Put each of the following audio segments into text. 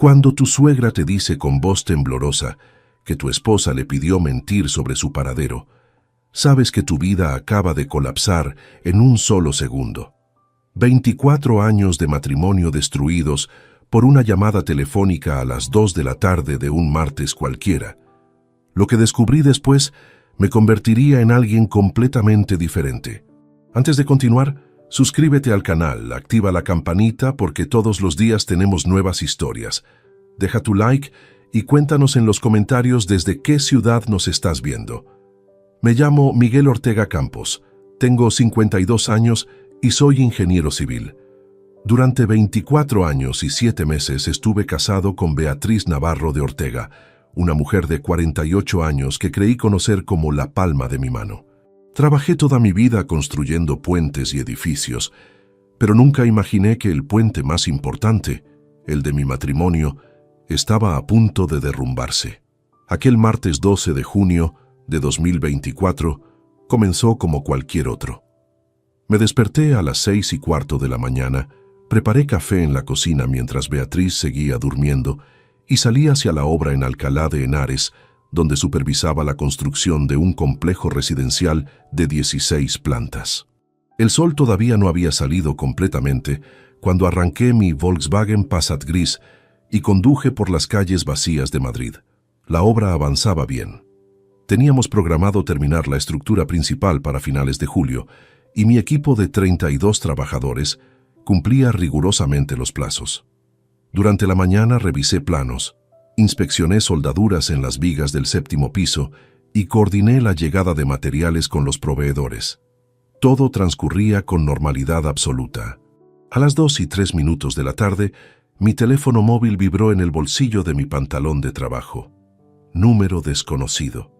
Cuando tu suegra te dice con voz temblorosa que tu esposa le pidió mentir sobre su paradero, sabes que tu vida acaba de colapsar en un solo segundo. 24 años de matrimonio destruidos por una llamada telefónica a las 2 de la tarde de un martes cualquiera. Lo que descubrí después me convertiría en alguien completamente diferente. Antes de continuar, suscríbete al canal, activa la campanita porque todos los días tenemos nuevas historias. Deja tu like y cuéntanos en los comentarios desde qué ciudad nos estás viendo. Me llamo Miguel Ortega Campos, tengo 52 años y soy ingeniero civil. Durante 24 años y 7 meses estuve casado con Beatriz Navarro de Ortega, una mujer de 48 años que creí conocer como la palma de mi mano. Trabajé toda mi vida construyendo puentes y edificios, pero nunca imaginé que el puente más importante, el de mi matrimonio, estaba a punto de derrumbarse. Aquel martes 12 de junio de 2024 comenzó como cualquier otro. Me desperté a las 6:15 de la mañana, preparé café en la cocina mientras Beatriz seguía durmiendo y salí hacia la obra en Alcalá de Henares, donde supervisaba la construcción de un complejo residencial de 16 plantas. El sol todavía no había salido completamente cuando arranqué mi Volkswagen Passat gris y conduje por las calles vacías de Madrid. La obra avanzaba bien. Teníamos programado terminar la estructura principal para finales de julio y mi equipo de 32 trabajadores cumplía rigurosamente los plazos. Durante la mañana revisé planos, inspeccioné soldaduras en las vigas del 7º piso y coordiné la llegada de materiales con los proveedores. Todo transcurría con normalidad absoluta. A las 2:03 de la tarde, mi teléfono móvil vibró en el bolsillo de mi pantalón de trabajo. Número desconocido.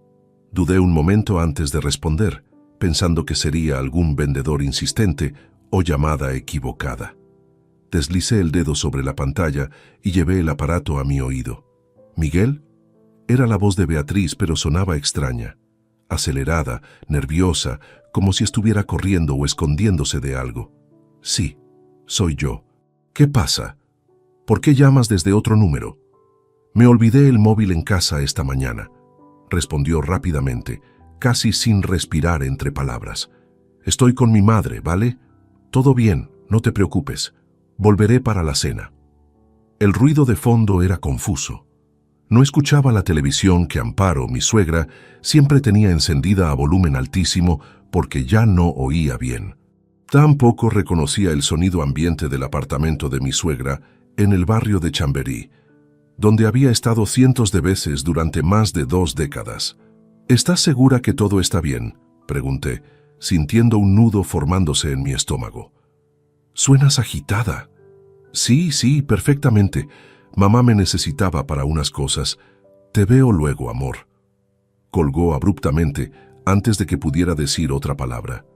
Dudé un momento antes de responder, pensando que sería algún vendedor insistente o llamada equivocada. Deslicé el dedo sobre la pantalla y llevé el aparato a mi oído. ¿Miguel? Era la voz de Beatriz, pero sonaba extraña, acelerada, nerviosa, como si estuviera corriendo o escondiéndose de algo. Sí, soy yo. ¿Qué pasa? ¿Por qué llamas desde otro número? Me olvidé el móvil en casa esta mañana, respondió rápidamente, casi sin respirar entre palabras. Estoy con mi madre, ¿vale? Todo bien, no te preocupes. Volveré para la cena. El ruido de fondo era confuso. No escuchaba la televisión que Amparo, mi suegra, siempre tenía encendida a volumen altísimo porque ya no oía bien. Tampoco reconocía el sonido ambiente del apartamento de mi suegra en el barrio de Chamberí, donde había estado cientos de veces durante más de 2 décadas. ¿Estás segura que todo está bien?, pregunté, sintiendo un nudo formándose en mi estómago. Suenas agitada. Sí, perfectamente. Mamá me necesitaba para unas cosas. Te veo luego, amor. Colgó abruptamente antes de que pudiera decir otra palabra.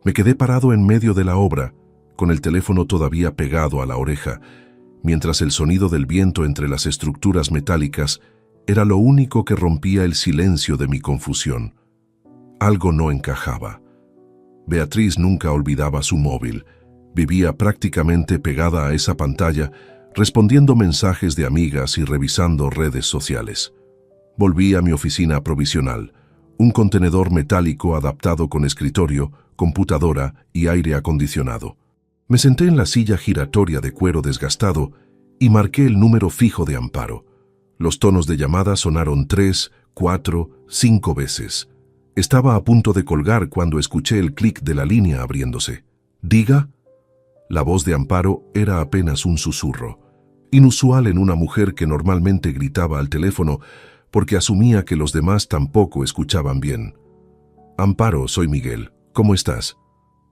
Me quedé parado en medio de la obra, con el teléfono todavía pegado a la oreja, mientras el sonido del viento entre las estructuras metálicas era lo único que rompía el silencio de mi confusión. Algo no encajaba. Beatriz nunca olvidaba su móvil. Vivía prácticamente pegada a esa pantalla, respondiendo mensajes de amigas y revisando redes sociales. Volví a mi oficina provisional, un contenedor metálico adaptado con escritorio, computadora y aire acondicionado. Me senté en la silla giratoria de cuero desgastado y marqué el número fijo de Amparo. Los tonos de llamada sonaron 3, 4, 5 veces. Estaba a punto de colgar cuando escuché el clic de la línea abriéndose. ¿Diga? La voz de Amparo era apenas un susurro, inusual en una mujer que normalmente gritaba al teléfono porque asumía que los demás tampoco escuchaban bien. Amparo, soy Miguel. ¿Cómo estás?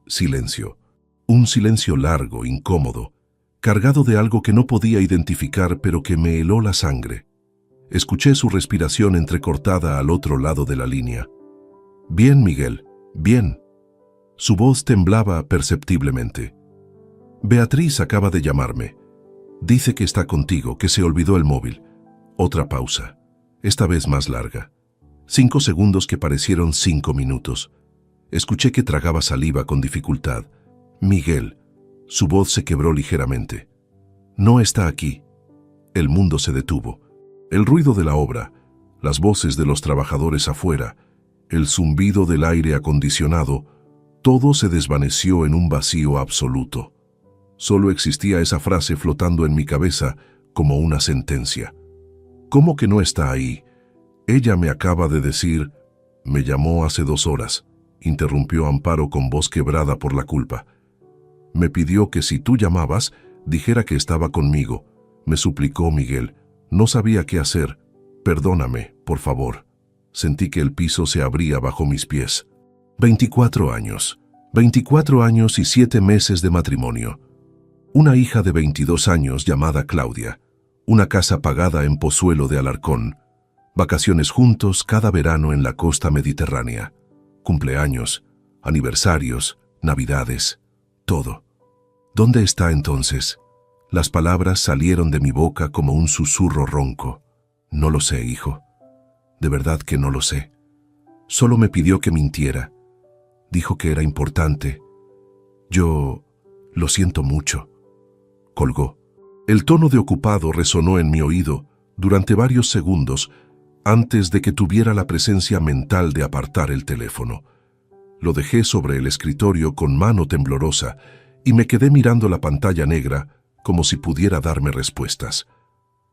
Silencio. Un silencio largo, incómodo, cargado de algo que no podía identificar pero que me heló la sangre. Escuché su respiración entrecortada al otro lado de la línea. Bien, Miguel, bien. Su voz temblaba perceptiblemente. Beatriz acaba de llamarme. Dice que está contigo, que se olvidó el móvil. Otra pausa, esta vez más larga. 5 segundos que parecieron 5 minutos. Escuché que tragaba saliva con dificultad. Miguel. Su voz se quebró ligeramente. No está aquí. El mundo se detuvo. El ruido de la obra, las voces de los trabajadores afuera, el zumbido del aire acondicionado, todo se desvaneció en un vacío absoluto. Solo existía esa frase flotando en mi cabeza como una sentencia. ¿Cómo que no está ahí? Ella me acaba de decir... Me llamó hace 2 horas, interrumpió Amparo con voz quebrada por la culpa. Me pidió que si tú llamabas, dijera que estaba conmigo. Me suplicó Miguel. No sabía qué hacer. Perdóname, por favor. Sentí que el piso se abría bajo mis pies. 24 años. 24 años y 7 meses de matrimonio. Una hija de 22 años llamada Claudia. Una casa pagada en Pozuelo de Alarcón. Vacaciones juntos cada verano en la costa mediterránea. Cumpleaños, aniversarios, navidades, todo. ¿Dónde está entonces? Las palabras salieron de mi boca como un susurro ronco. No lo sé, hijo. De verdad que no lo sé. Solo me pidió que mintiera. Dijo que era importante. Yo lo siento mucho. Colgó. El tono de ocupado resonó en mi oído durante varios segundos antes de que tuviera la presencia mental de apartar el teléfono. Lo dejé sobre el escritorio con mano temblorosa y me quedé mirando la pantalla negra como si pudiera darme respuestas.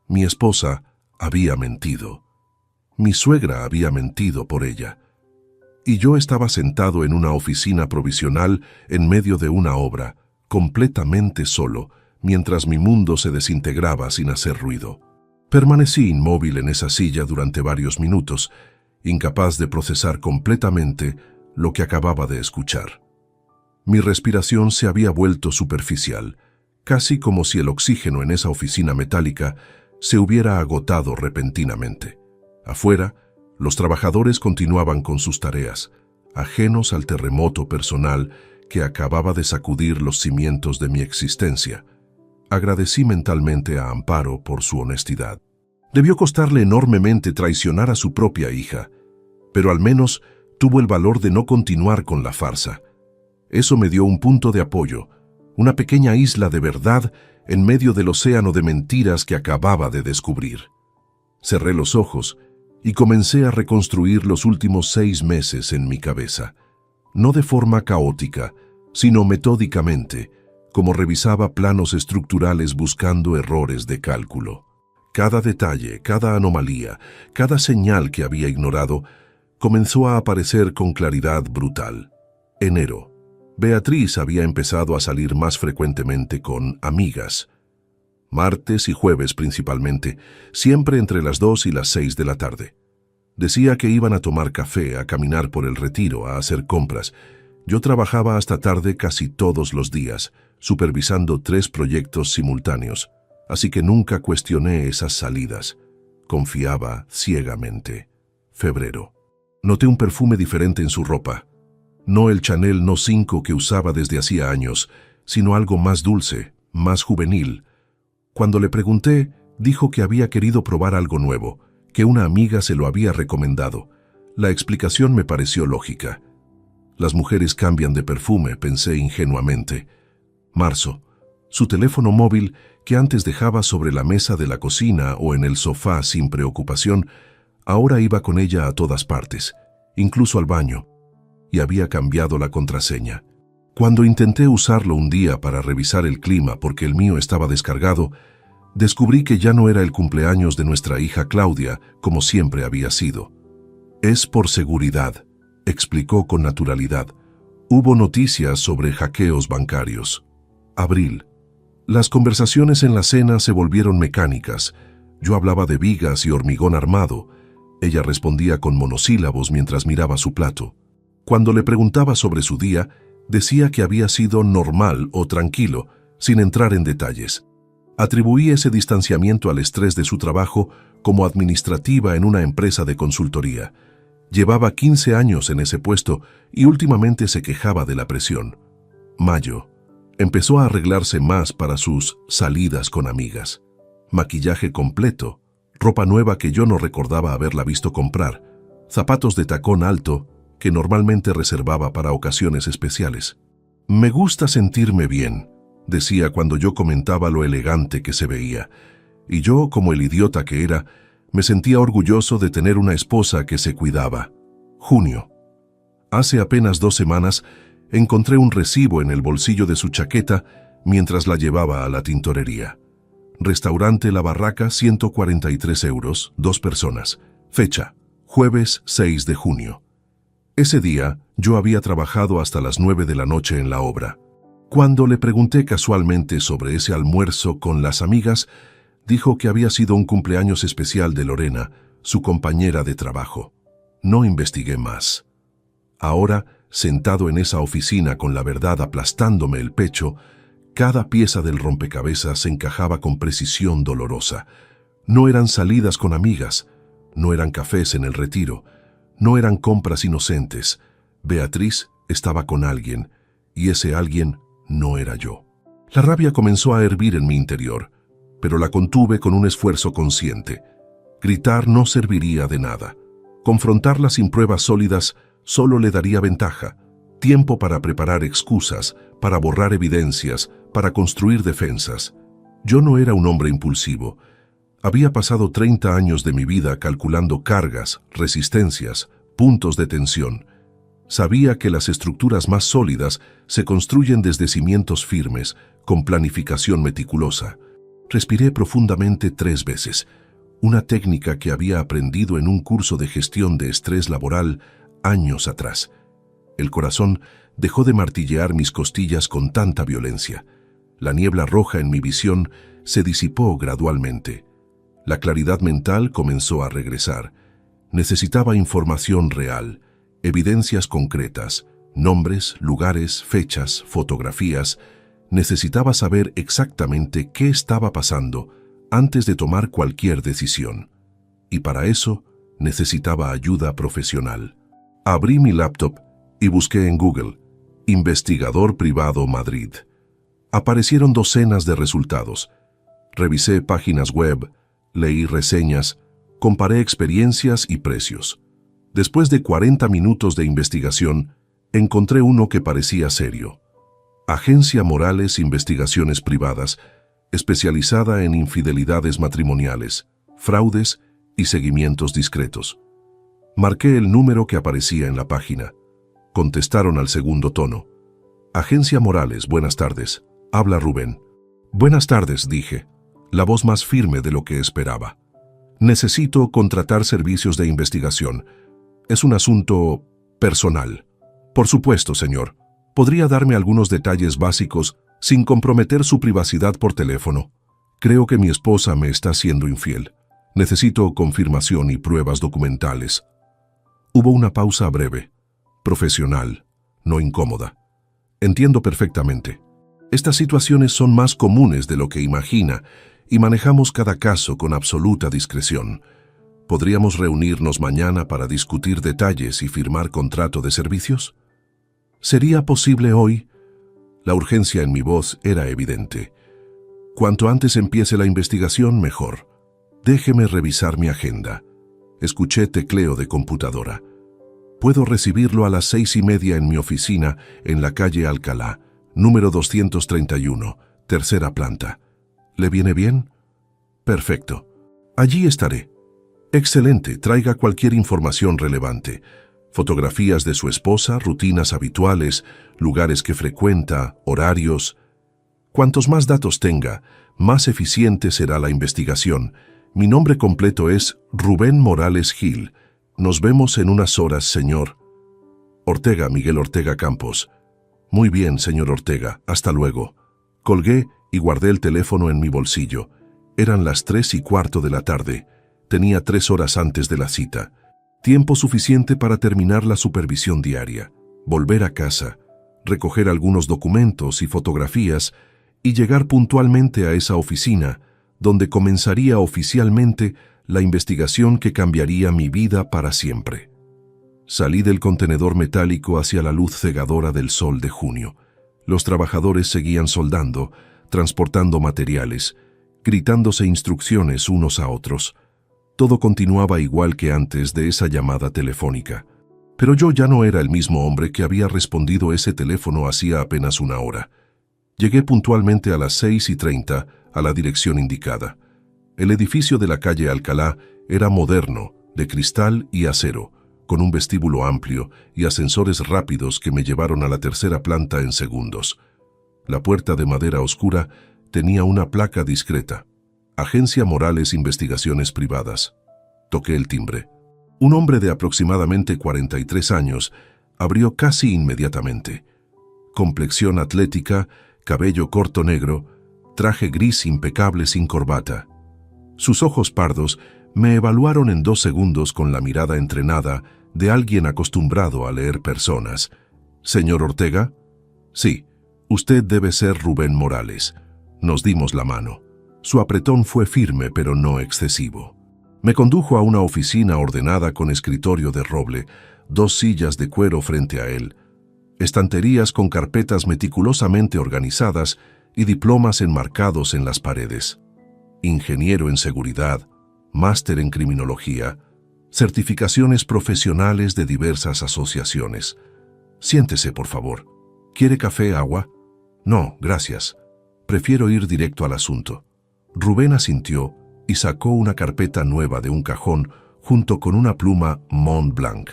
Mi esposa había mentido. Mi suegra había mentido por ella. Y yo estaba sentado en una oficina provisional en medio de una obra, completamente solo, mientras mi mundo se desintegraba sin hacer ruido. Permanecí inmóvil en esa silla durante varios minutos, incapaz de procesar completamente lo que acababa de escuchar. Mi respiración se había vuelto superficial, casi como si el oxígeno en esa oficina metálica se hubiera agotado repentinamente. Afuera, los trabajadores continuaban con sus tareas, ajenos al terremoto personal que acababa de sacudir los cimientos de mi existencia. Agradecí mentalmente a Amparo por su honestidad. Debió costarle enormemente traicionar a su propia hija, pero al menos tuvo el valor de no continuar con la farsa. Eso me dio un punto de apoyo, una pequeña isla de verdad en medio del océano de mentiras que acababa de descubrir. Cerré los ojos y comencé a reconstruir los últimos 6 meses en mi cabeza, no de forma caótica, sino metódicamente, como revisaba planos estructurales buscando errores de cálculo. Cada detalle, cada anomalía, cada señal que había ignorado, comenzó a aparecer con claridad brutal. Enero. Beatriz había empezado a salir más frecuentemente con amigas. Martes y jueves principalmente, siempre entre las 2 y las 6 de la tarde. Decía que iban a tomar café, a caminar por el Retiro, a hacer compras. Yo trabajaba hasta tarde casi todos los días, supervisando 3 proyectos simultáneos, así que nunca cuestioné esas salidas. Confiaba ciegamente. Febrero. Noté un perfume diferente en su ropa. No el Chanel No. 5 que usaba desde hacía años, sino algo más dulce, más juvenil. Cuando le pregunté, dijo que había querido probar algo nuevo, que una amiga se lo había recomendado. La explicación me pareció lógica. Las mujeres cambian de perfume, pensé ingenuamente. Marzo. Su teléfono móvil, que antes dejaba sobre la mesa de la cocina o en el sofá sin preocupación, ahora iba con ella a todas partes, incluso al baño, y había cambiado la contraseña. Cuando intenté usarlo un día para revisar el clima porque el mío estaba descargado, descubrí que ya no era el cumpleaños de nuestra hija Claudia, como siempre había sido. Es por seguridad, explicó con naturalidad. Hubo noticias sobre hackeos bancarios. Abril. Las conversaciones en la cena se volvieron mecánicas. Yo hablaba de vigas y hormigón armado. Ella respondía con monosílabos mientras miraba su plato. Cuando le preguntaba sobre su día, decía que había sido normal o tranquilo, sin entrar en detalles. Atribuí ese distanciamiento al estrés de su trabajo como administrativa en una empresa de consultoría. Llevaba 15 años en ese puesto y últimamente se quejaba de la presión. Mayo. Empezó a arreglarse más para sus salidas con amigas. Maquillaje completo, ropa nueva que yo no recordaba haberla visto comprar, zapatos de tacón alto que normalmente reservaba para ocasiones especiales. Me gusta sentirme bien, decía cuando yo comentaba lo elegante que se veía. y yo, como el idiota que era, me sentía orgulloso de tener una esposa que se cuidaba. Junio. Hace apenas 2 semanas encontré un recibo en el bolsillo de su chaqueta mientras la llevaba a la tintorería. Restaurante La Barraca, 143 euros, 2 personas. Fecha, jueves 6 de junio. Ese día yo había trabajado hasta las 9 de la noche en la obra. Cuando le pregunté casualmente sobre ese almuerzo con las amigas, dijo que había sido un cumpleaños especial de Lorena, su compañera de trabajo. No investigué más. Ahora, sentado en esa oficina con la verdad aplastándome el pecho, cada pieza del rompecabezas encajaba con precisión dolorosa. No eran salidas con amigas, no eran cafés en el retiro, no eran compras inocentes. Beatriz estaba con alguien, y ese alguien no era yo. La rabia comenzó a hervir en mi interior, pero la contuve con un esfuerzo consciente. Gritar no serviría de nada. Confrontarla sin pruebas sólidas solo le daría ventaja, tiempo para preparar excusas, para borrar evidencias, para construir defensas. Yo no era un hombre impulsivo. Había pasado 30 años de mi vida calculando cargas, resistencias, puntos de tensión. Sabía que las estructuras más sólidas se construyen desde cimientos firmes, con planificación meticulosa. Respiré profundamente 3 veces, una técnica que había aprendido en un curso de gestión de estrés laboral años atrás. El corazón dejó de martillear mis costillas con tanta violencia. La niebla roja en mi visión se disipó gradualmente. La claridad mental comenzó a regresar. Necesitaba información real, evidencias concretas, nombres, lugares, fechas, fotografías. Necesitaba saber exactamente qué estaba pasando antes de tomar cualquier decisión. Y para eso necesitaba ayuda profesional. Abrí mi laptop y busqué en Google, Investigador Privado Madrid. Aparecieron docenas de resultados. Revisé páginas web, leí reseñas, comparé experiencias y precios. Después de 40 minutos de investigación, encontré uno que parecía serio. Agencia Morales Investigaciones Privadas, especializada en infidelidades matrimoniales, fraudes y seguimientos discretos. Marqué el número que aparecía en la página. Contestaron al segundo tono. Agencia Morales, buenas tardes. Habla Rubén. Buenas tardes, dije, la voz más firme de lo que esperaba. Necesito contratar servicios de investigación. Es un asunto personal. Por supuesto, señor. ¿Podría darme algunos detalles básicos sin comprometer su privacidad por teléfono? Creo que mi esposa me está siendo infiel. Necesito confirmación y pruebas documentales. Hubo una pausa breve, profesional, no incómoda. Entiendo perfectamente. Estas situaciones son más comunes de lo que imagina y manejamos cada caso con absoluta discreción. ¿Podríamos reunirnos mañana para discutir detalles y firmar contrato de servicios? ¿Sería posible hoy? La urgencia en mi voz era evidente. Cuanto antes empiece la investigación, mejor. Déjeme revisar mi agenda. Escuché tecleo de computadora. Puedo recibirlo a las 6:30 en mi oficina en la calle Alcalá, número 231, tercera planta. ¿Le viene bien? Perfecto. Allí estaré. Excelente, traiga cualquier información relevante. Fotografías de su esposa, rutinas habituales, lugares que frecuenta, horarios. Cuantos más datos tenga, más eficiente será la investigación. Mi nombre completo es Rubén Morales Gil. Nos vemos en unas horas, señor. Ortega, Miguel Ortega Campos. Muy bien, señor Ortega, hasta luego. Colgué y guardé el teléfono en mi bolsillo. Eran las 3:15 de la tarde. Tenía 3 horas antes de la cita. Tiempo suficiente para terminar la supervisión diaria, volver a casa, recoger algunos documentos y fotografías y llegar puntualmente a esa oficina, donde comenzaría oficialmente la investigación que cambiaría mi vida para siempre. Salí del contenedor metálico hacia la luz cegadora del sol de junio. Los trabajadores seguían soldando, transportando materiales, gritándose instrucciones unos a otros. Todo continuaba igual que antes de esa llamada telefónica. Pero yo ya no era el mismo hombre que había respondido ese teléfono hacía apenas una hora. Llegué puntualmente a las 6:30 a la dirección indicada. El edificio de la calle Alcalá era moderno, de cristal y acero, con un vestíbulo amplio y ascensores rápidos que me llevaron a la tercera planta en segundos. La puerta de madera oscura tenía una placa discreta: Agencia Morales Investigaciones Privadas. Toqué el timbre. Un hombre de aproximadamente 43 años abrió casi inmediatamente. Complexión atlética, cabello corto negro, traje gris impecable sin corbata. Sus ojos pardos me evaluaron en 2 segundos con la mirada entrenada de alguien acostumbrado a leer personas. «¿Señor Ortega?» «Sí, usted debe ser Rubén Morales». Nos dimos la mano. Su apretón fue firme pero no excesivo. Me condujo a una oficina ordenada con escritorio de roble, 2 sillas de cuero frente a él, estanterías con carpetas meticulosamente organizadas y diplomas enmarcados en las paredes. Ingeniero en seguridad, máster en criminología, certificaciones profesionales de diversas asociaciones. «Siéntese, por favor. ¿Quiere café, agua?» «No, gracias. Prefiero ir directo al asunto». Rubén asintió y sacó una carpeta nueva de un cajón junto con una pluma Mont Blanc.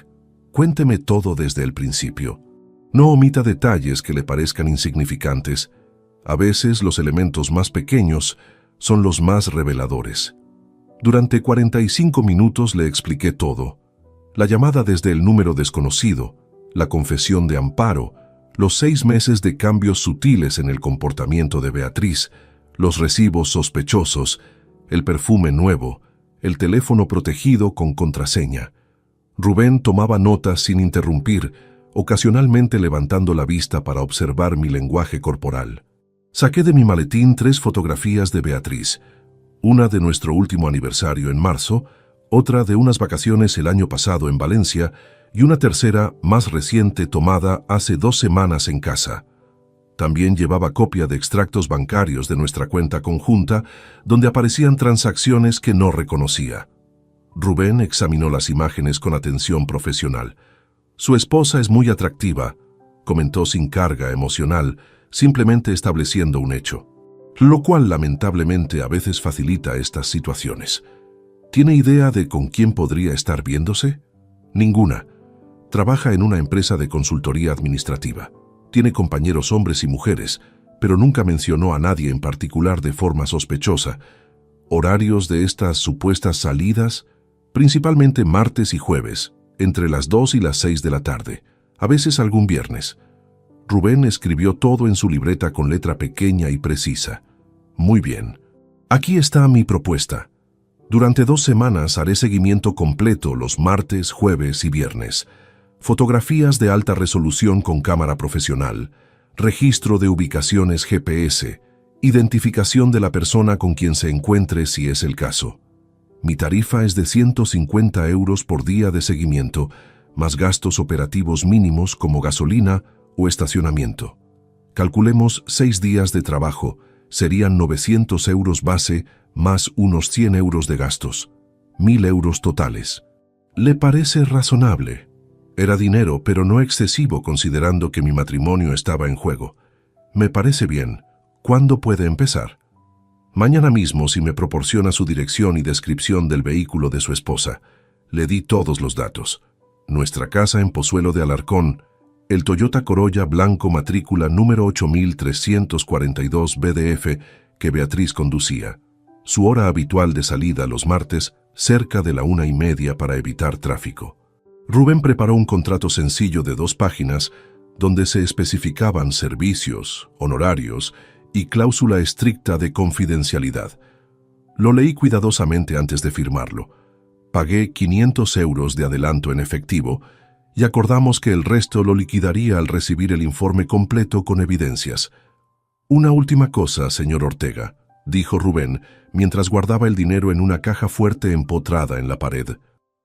«Cuénteme todo desde el principio. No omita detalles que le parezcan insignificantes. A veces los elementos más pequeños son los más reveladores». Durante 45 minutos le expliqué todo: la llamada desde el número desconocido, la confesión de Amparo, los 6 meses de cambios sutiles en el comportamiento de Beatriz, los recibos sospechosos, el perfume nuevo, el teléfono protegido con contraseña. Rubén tomaba notas sin interrumpir, ocasionalmente levantando la vista para observar mi lenguaje corporal. Saqué de mi maletín 3 fotografías de Beatriz, una de nuestro último aniversario en marzo, otra de unas vacaciones el año pasado en Valencia y una tercera más reciente tomada hace 2 semanas en casa. También llevaba copia de extractos bancarios de nuestra cuenta conjunta, donde aparecían transacciones que no reconocía. Rubén examinó las imágenes con atención profesional. «Su esposa es muy atractiva», comentó sin carga emocional, simplemente estableciendo un hecho, lo cual lamentablemente a veces facilita estas situaciones. ¿Tiene idea de con quién podría estar viéndose? Ninguna. Trabaja en una empresa de consultoría administrativa. Tiene compañeros hombres y mujeres, pero nunca mencionó a nadie en particular de forma sospechosa. Horarios de estas supuestas salidas: principalmente martes y jueves, entre las 2 y las 6 de la tarde, a veces algún viernes. Rubén escribió todo en su libreta con letra pequeña y precisa. «Muy bien. Aquí está mi propuesta. Durante 2 semanas haré seguimiento completo los martes, jueves y viernes. Fotografías de alta resolución con cámara profesional, registro de ubicaciones GPS, identificación de la persona con quien se encuentre si es el caso. Mi tarifa es de 150 euros por día de seguimiento, más gastos operativos mínimos como gasolina o estacionamiento. Calculemos 6 días de trabajo, serían 900 euros base más unos 100 euros de gastos, 1000 euros totales. ¿Le parece razonable? Era dinero, pero no excesivo considerando que mi matrimonio estaba en juego. Me parece bien. ¿Cuándo puede empezar? Mañana mismo, si me proporciona su dirección y descripción del vehículo de su esposa. Le di todos los datos. Nuestra casa en Pozuelo de Alarcón, el Toyota Corolla blanco matrícula número 8342 BDF que Beatriz conducía. Su hora habitual de salida los martes, cerca de la 1:30 para evitar tráfico. Rubén preparó un contrato sencillo de 2 páginas donde se especificaban servicios, honorarios y cláusula estricta de confidencialidad. Lo leí cuidadosamente antes de firmarlo. Pagué 500 euros de adelanto en efectivo y acordamos que el resto lo liquidaría al recibir el informe completo con evidencias. «Una última cosa, señor Ortega», dijo Rubén, mientras guardaba el dinero en una caja fuerte empotrada en la pared.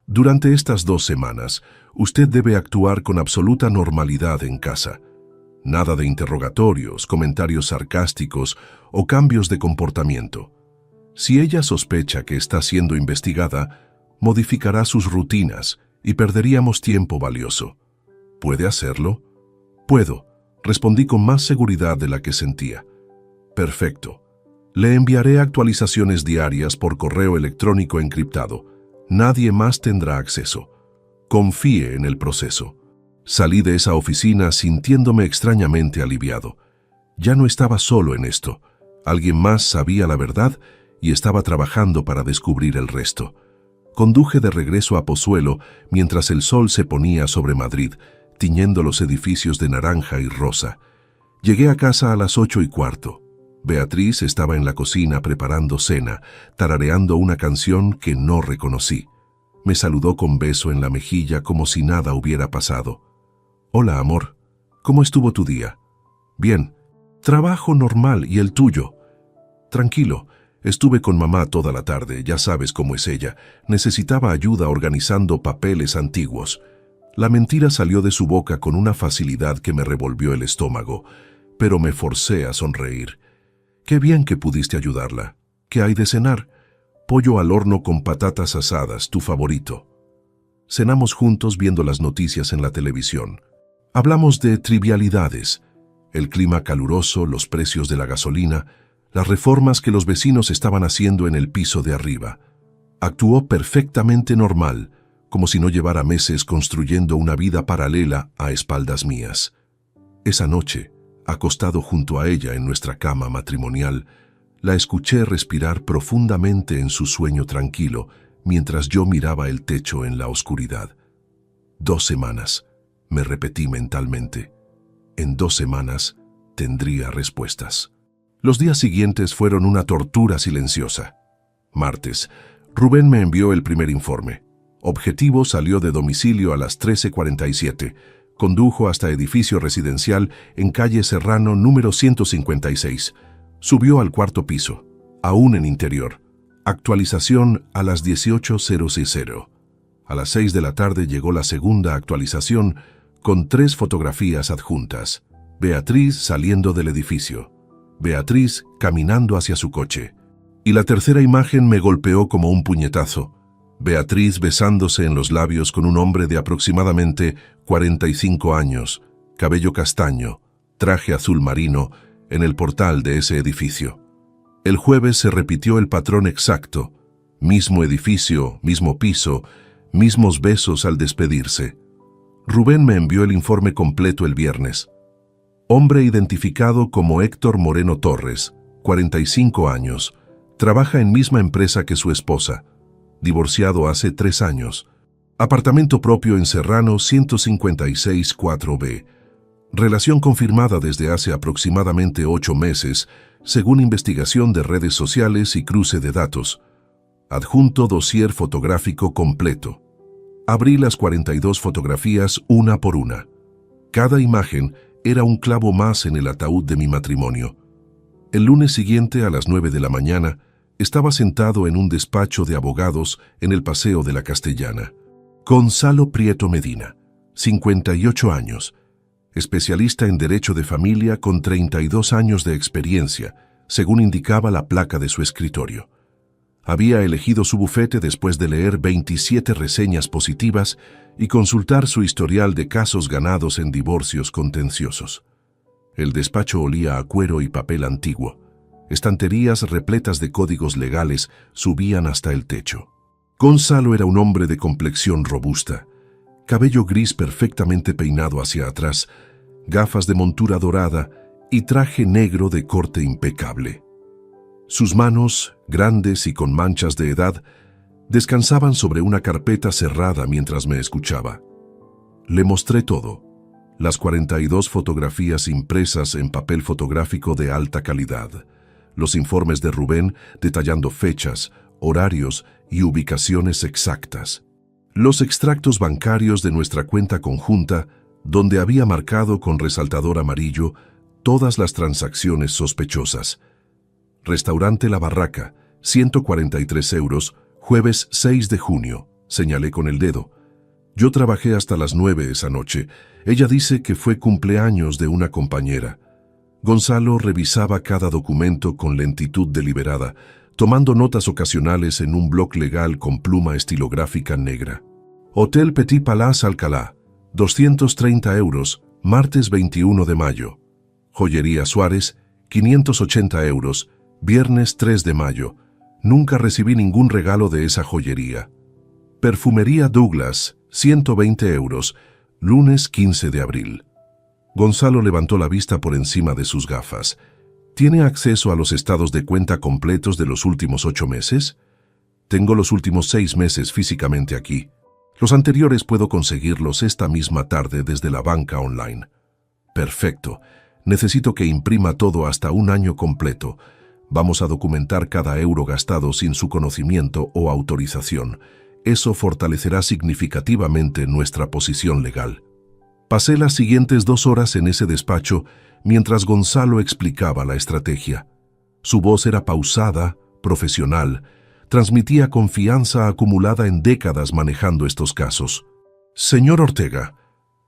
«Durante estas 2 semanas, usted debe actuar con absoluta normalidad en casa. Nada de interrogatorios, comentarios sarcásticos o cambios de comportamiento. Si ella sospecha que está siendo investigada, modificará sus rutinas y perderíamos tiempo valioso. ¿Puede hacerlo?» «Puedo», respondí con más seguridad de la que sentía. «Perfecto. Le enviaré actualizaciones diarias por correo electrónico encriptado. Nadie más tendrá acceso. Confíe en el proceso. Salí de esa oficina sintiéndome extrañamente aliviado. Ya no estaba solo en esto. Alguien más sabía la verdad y estaba trabajando para descubrir el resto. Conduje de regreso a Pozuelo mientras el sol se ponía sobre Madrid, tiñendo los edificios de naranja y rosa. Llegué a casa a las 8:15. Beatriz estaba en la cocina preparando cena, tarareando una canción que no reconocí. Me saludó con beso en la mejilla como si nada hubiera pasado. «Hola, amor. ¿Cómo estuvo tu día?» «Bien. Trabajo normal. ¿Y el tuyo?» «Tranquilo. Estuve con mamá toda la tarde. Ya sabes cómo es ella. Necesitaba ayuda organizando papeles antiguos». La mentira salió de su boca con una facilidad que me revolvió el estómago, pero me forcé a sonreír. «Qué bien que pudiste ayudarla. ¿Qué hay de cenar?» «Pollo al horno con patatas asadas, tu favorito». Cenamos juntos viendo las noticias en la televisión. Hablamos de trivialidades, el clima caluroso, los precios de la gasolina, las reformas que los vecinos estaban haciendo en el piso de arriba. Actuó perfectamente normal, como si no llevara meses construyendo una vida paralela a espaldas mías. Esa noche, acostado junto a ella en nuestra cama matrimonial, la escuché respirar profundamente en su sueño tranquilo mientras yo miraba el techo en la oscuridad. 2 semanas, me repetí mentalmente. En 2 semanas tendría respuestas. Los días siguientes fueron una tortura silenciosa. Martes, Rubén me envió el primer informe. Objetivo salió de domicilio a las 13:47. Condujo hasta edificio residencial en calle Serrano número 156. Subió al 4º piso, aún en interior. Actualización a las 18:00. A las 6 de la tarde llegó la segunda actualización con 3 fotografías adjuntas. Beatriz saliendo del edificio. Beatriz caminando hacia su coche. Y la tercera imagen me golpeó como un puñetazo. Beatriz besándose en los labios con un hombre de aproximadamente 45 años, cabello castaño, traje azul marino, en el portal de ese edificio. El jueves se repitió el patrón exacto. Mismo edificio, mismo piso, mismos besos al despedirse. Rubén me envió el informe completo el viernes. Hombre identificado como Héctor Moreno Torres, 45 años, trabaja en misma empresa que su esposa. Divorciado hace 3 años. Apartamento propio en Serrano 156 4B. Relación confirmada desde hace aproximadamente 8 meses, según investigación de redes sociales y cruce de datos. Adjunto dossier fotográfico completo. Abrí las 42 fotografías una por una. Cada imagen era un clavo más en el ataúd de mi matrimonio. El lunes siguiente a las 9 de la mañana, estaba sentado en un despacho de abogados en el Paseo de la Castellana. Gonzalo Prieto Medina, 58 años, especialista en Derecho de Familia con 32 años de experiencia, según indicaba la placa de su escritorio. Había elegido su bufete después de leer 27 reseñas positivas y consultar su historial de casos ganados en divorcios contenciosos. El despacho olía a cuero y papel antiguo. Estanterías repletas de códigos legales subían hasta el techo. Gonzalo era un hombre de complexión robusta, cabello gris perfectamente peinado hacia atrás, gafas de montura dorada y traje negro de corte impecable. Sus manos, grandes y con manchas de edad, descansaban sobre una carpeta cerrada mientras me escuchaba. Le mostré todo, las 42 fotografías impresas en papel fotográfico de alta calidad, los informes de Rubén detallando fechas, horarios y ubicaciones exactas, los extractos bancarios de nuestra cuenta conjunta, donde había marcado con resaltador amarillo todas las transacciones sospechosas. Restaurante La Barraca, 143 euros, jueves 6 de junio, señalé con el dedo. Yo trabajé hasta las 9 esa noche. Ella dice que fue cumpleaños de una compañera. Gonzalo revisaba cada documento con lentitud deliberada, tomando notas ocasionales en un bloc legal con pluma estilográfica negra. Hotel Petit Palace Alcalá, 230 euros, martes 21 de mayo. Joyería Suárez, 580 euros, Viernes 3 de mayo. Nunca recibí ningún regalo de esa joyería. Perfumería Douglas, 120 euros. Lunes 15 de abril. Gonzalo levantó la vista por encima de sus gafas. ¿Tiene acceso a los estados de cuenta completos de los últimos 8 meses? Tengo los últimos 6 meses físicamente aquí. Los anteriores puedo conseguirlos esta misma tarde desde la banca online. Perfecto. Necesito que imprima todo hasta un año completo. Vamos a documentar cada euro gastado sin su conocimiento o autorización. Eso fortalecerá significativamente nuestra posición legal. Pasé las siguientes 2 horas en ese despacho mientras Gonzalo explicaba la estrategia. Su voz era pausada, profesional, transmitía confianza acumulada en décadas manejando estos casos. Señor Ortega,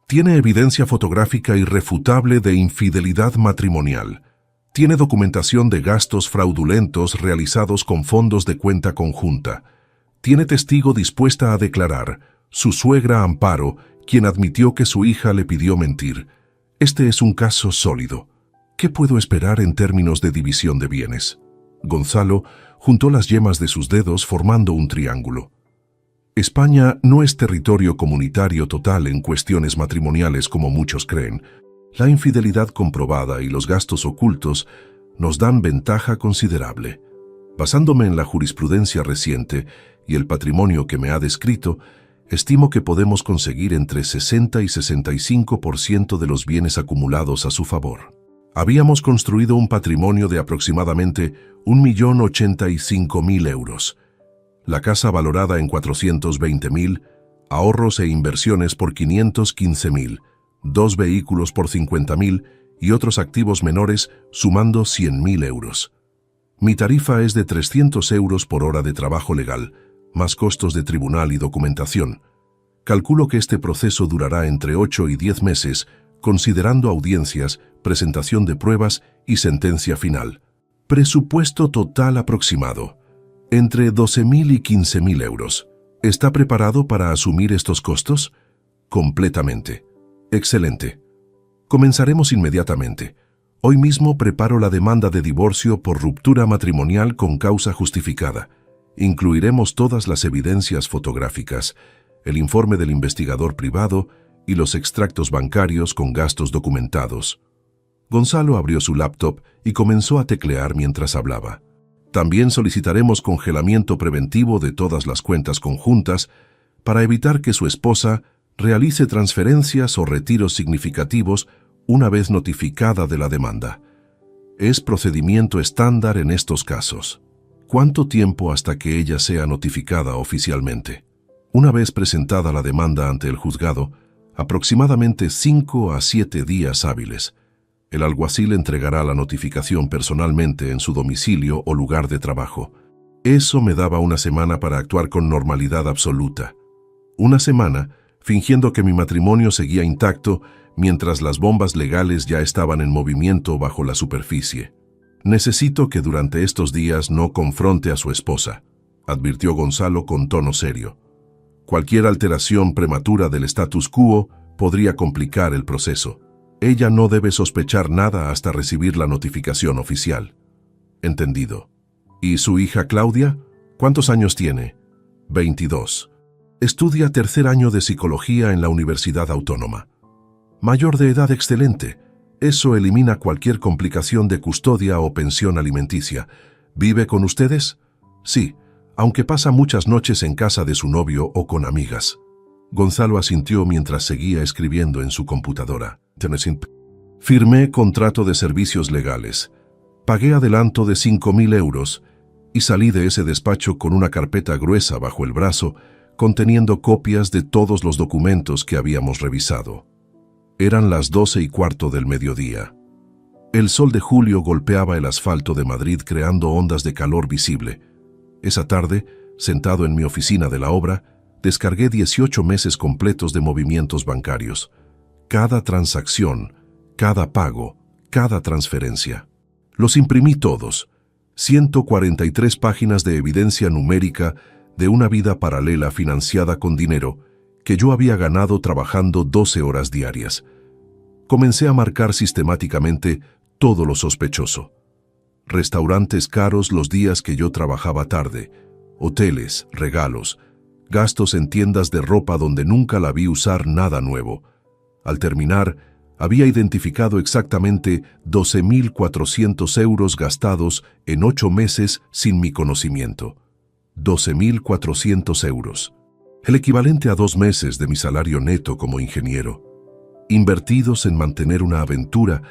tiene evidencia fotográfica irrefutable de infidelidad matrimonial. Tiene documentación de gastos fraudulentos realizados con fondos de cuenta conjunta. Tiene testigo dispuesta a declarar, su suegra Amparo, quien admitió que su hija le pidió mentir. Este es un caso sólido. ¿Qué puedo esperar en términos de división de bienes? Gonzalo juntó las yemas de sus dedos formando un triángulo. España no es territorio comunitario total en cuestiones matrimoniales como muchos creen. La infidelidad comprobada y los gastos ocultos nos dan ventaja considerable. Basándome en la jurisprudencia reciente y el patrimonio que me ha descrito, estimo que podemos conseguir entre 60 y 65% de los bienes acumulados a su favor. Habíamos construido un patrimonio de aproximadamente 1.085.000 euros. La casa valorada en 420.000, ahorros e inversiones por 515.000, 2 vehículos por 50.000 y otros activos menores sumando 100.000 euros. Mi tarifa es de 300 euros por hora de trabajo legal, más costos de tribunal y documentación. Calculo que este proceso durará entre 8 y 10 meses, considerando audiencias, presentación de pruebas y sentencia final. Presupuesto total aproximado, entre 12.000 y 15.000 euros. ¿Está preparado para asumir estos costos? Completamente. Excelente. Comenzaremos inmediatamente. Hoy mismo preparo la demanda de divorcio por ruptura matrimonial con causa justificada. Incluiremos todas las evidencias fotográficas, el informe del investigador privado y los extractos bancarios con gastos documentados. Gonzalo abrió su laptop y comenzó a teclear mientras hablaba. También solicitaremos congelamiento preventivo de todas las cuentas conjuntas para evitar que su esposa realice transferencias o retiros significativos una vez notificada de la demanda. Es procedimiento estándar en estos casos. ¿Cuánto tiempo hasta que ella sea notificada oficialmente? Una vez presentada la demanda ante el juzgado, aproximadamente 5 a 7 días hábiles. El alguacil entregará la notificación personalmente en su domicilio o lugar de trabajo. Eso me daba una semana para actuar con normalidad absoluta. Una semana, fingiendo que mi matrimonio seguía intacto mientras las bombas legales ya estaban en movimiento bajo la superficie. Necesito que durante estos días no confronte a su esposa, advirtió Gonzalo con tono serio. Cualquier alteración prematura del status quo podría complicar el proceso. Ella no debe sospechar nada hasta recibir la notificación oficial. Entendido. ¿Y su hija Claudia? ¿Cuántos años tiene? 22. Estudia 3er año de psicología en la Universidad Autónoma. Mayor de edad excelente. Eso elimina cualquier complicación de custodia o pensión alimenticia. ¿Vive con ustedes? Sí, aunque pasa muchas noches en casa de su novio o con amigas. Gonzalo asintió mientras seguía escribiendo en su computadora. Firmé contrato de servicios legales. Pagué adelanto de 5.000 euros y salí de ese despacho con una carpeta gruesa bajo el brazo conteniendo copias de todos los documentos que habíamos revisado. Eran las 12:15 del mediodía. El sol de julio golpeaba el asfalto de Madrid creando ondas de calor visible. Esa tarde, sentado en mi oficina de la obra, descargué 18 meses completos de movimientos bancarios. Cada transacción, cada pago, cada transferencia. Los imprimí todos. 143 páginas de evidencia numérica de una vida paralela financiada con dinero que yo había ganado trabajando 12 horas diarias. Comencé a marcar sistemáticamente todo lo sospechoso. restaurantes caros los días que yo trabajaba tarde, hoteles, regalos, gastos en tiendas de ropa donde nunca la vi usar nada nuevo. Al terminar, había identificado exactamente 12.400 euros gastados en 8 meses sin mi conocimiento. 12.400 euros. El equivalente a 2 meses de mi salario neto como ingeniero, invertidos en mantener una aventura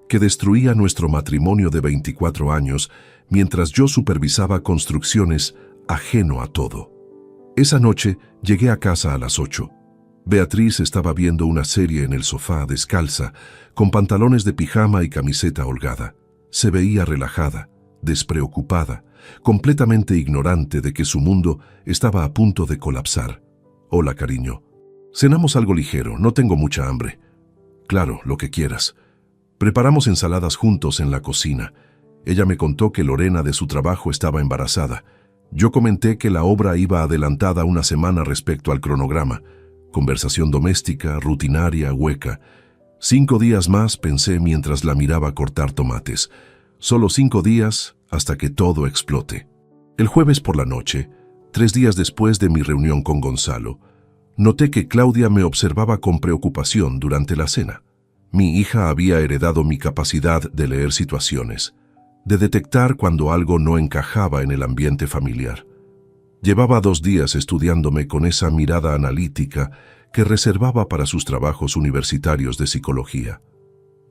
que destruía nuestro matrimonio de 24 años mientras yo supervisaba construcciones ajeno a todo. Esa noche llegué a casa a las 8. Beatriz estaba viendo una serie en el sofá descalza, con pantalones de pijama y camiseta holgada. Se veía relajada, despreocupada, completamente ignorante de que su mundo estaba a punto de colapsar. Hola, cariño. Cenamos algo ligero, no tengo mucha hambre. Claro, lo que quieras. Preparamos ensaladas juntos en la cocina. Ella me contó que Lorena de su trabajo estaba embarazada. Yo comenté que la obra iba adelantada una semana respecto al cronograma. Conversación doméstica, rutinaria, hueca. 5 días más, pensé mientras la miraba cortar tomates. Solo 5 días hasta que todo explote. El jueves por la noche, 3 días después de mi reunión con Gonzalo, noté que Claudia me observaba con preocupación durante la cena. Mi hija había heredado mi capacidad de leer situaciones, de detectar cuando algo no encajaba en el ambiente familiar. Llevaba 2 días estudiándome con esa mirada analítica que reservaba para sus trabajos universitarios de psicología.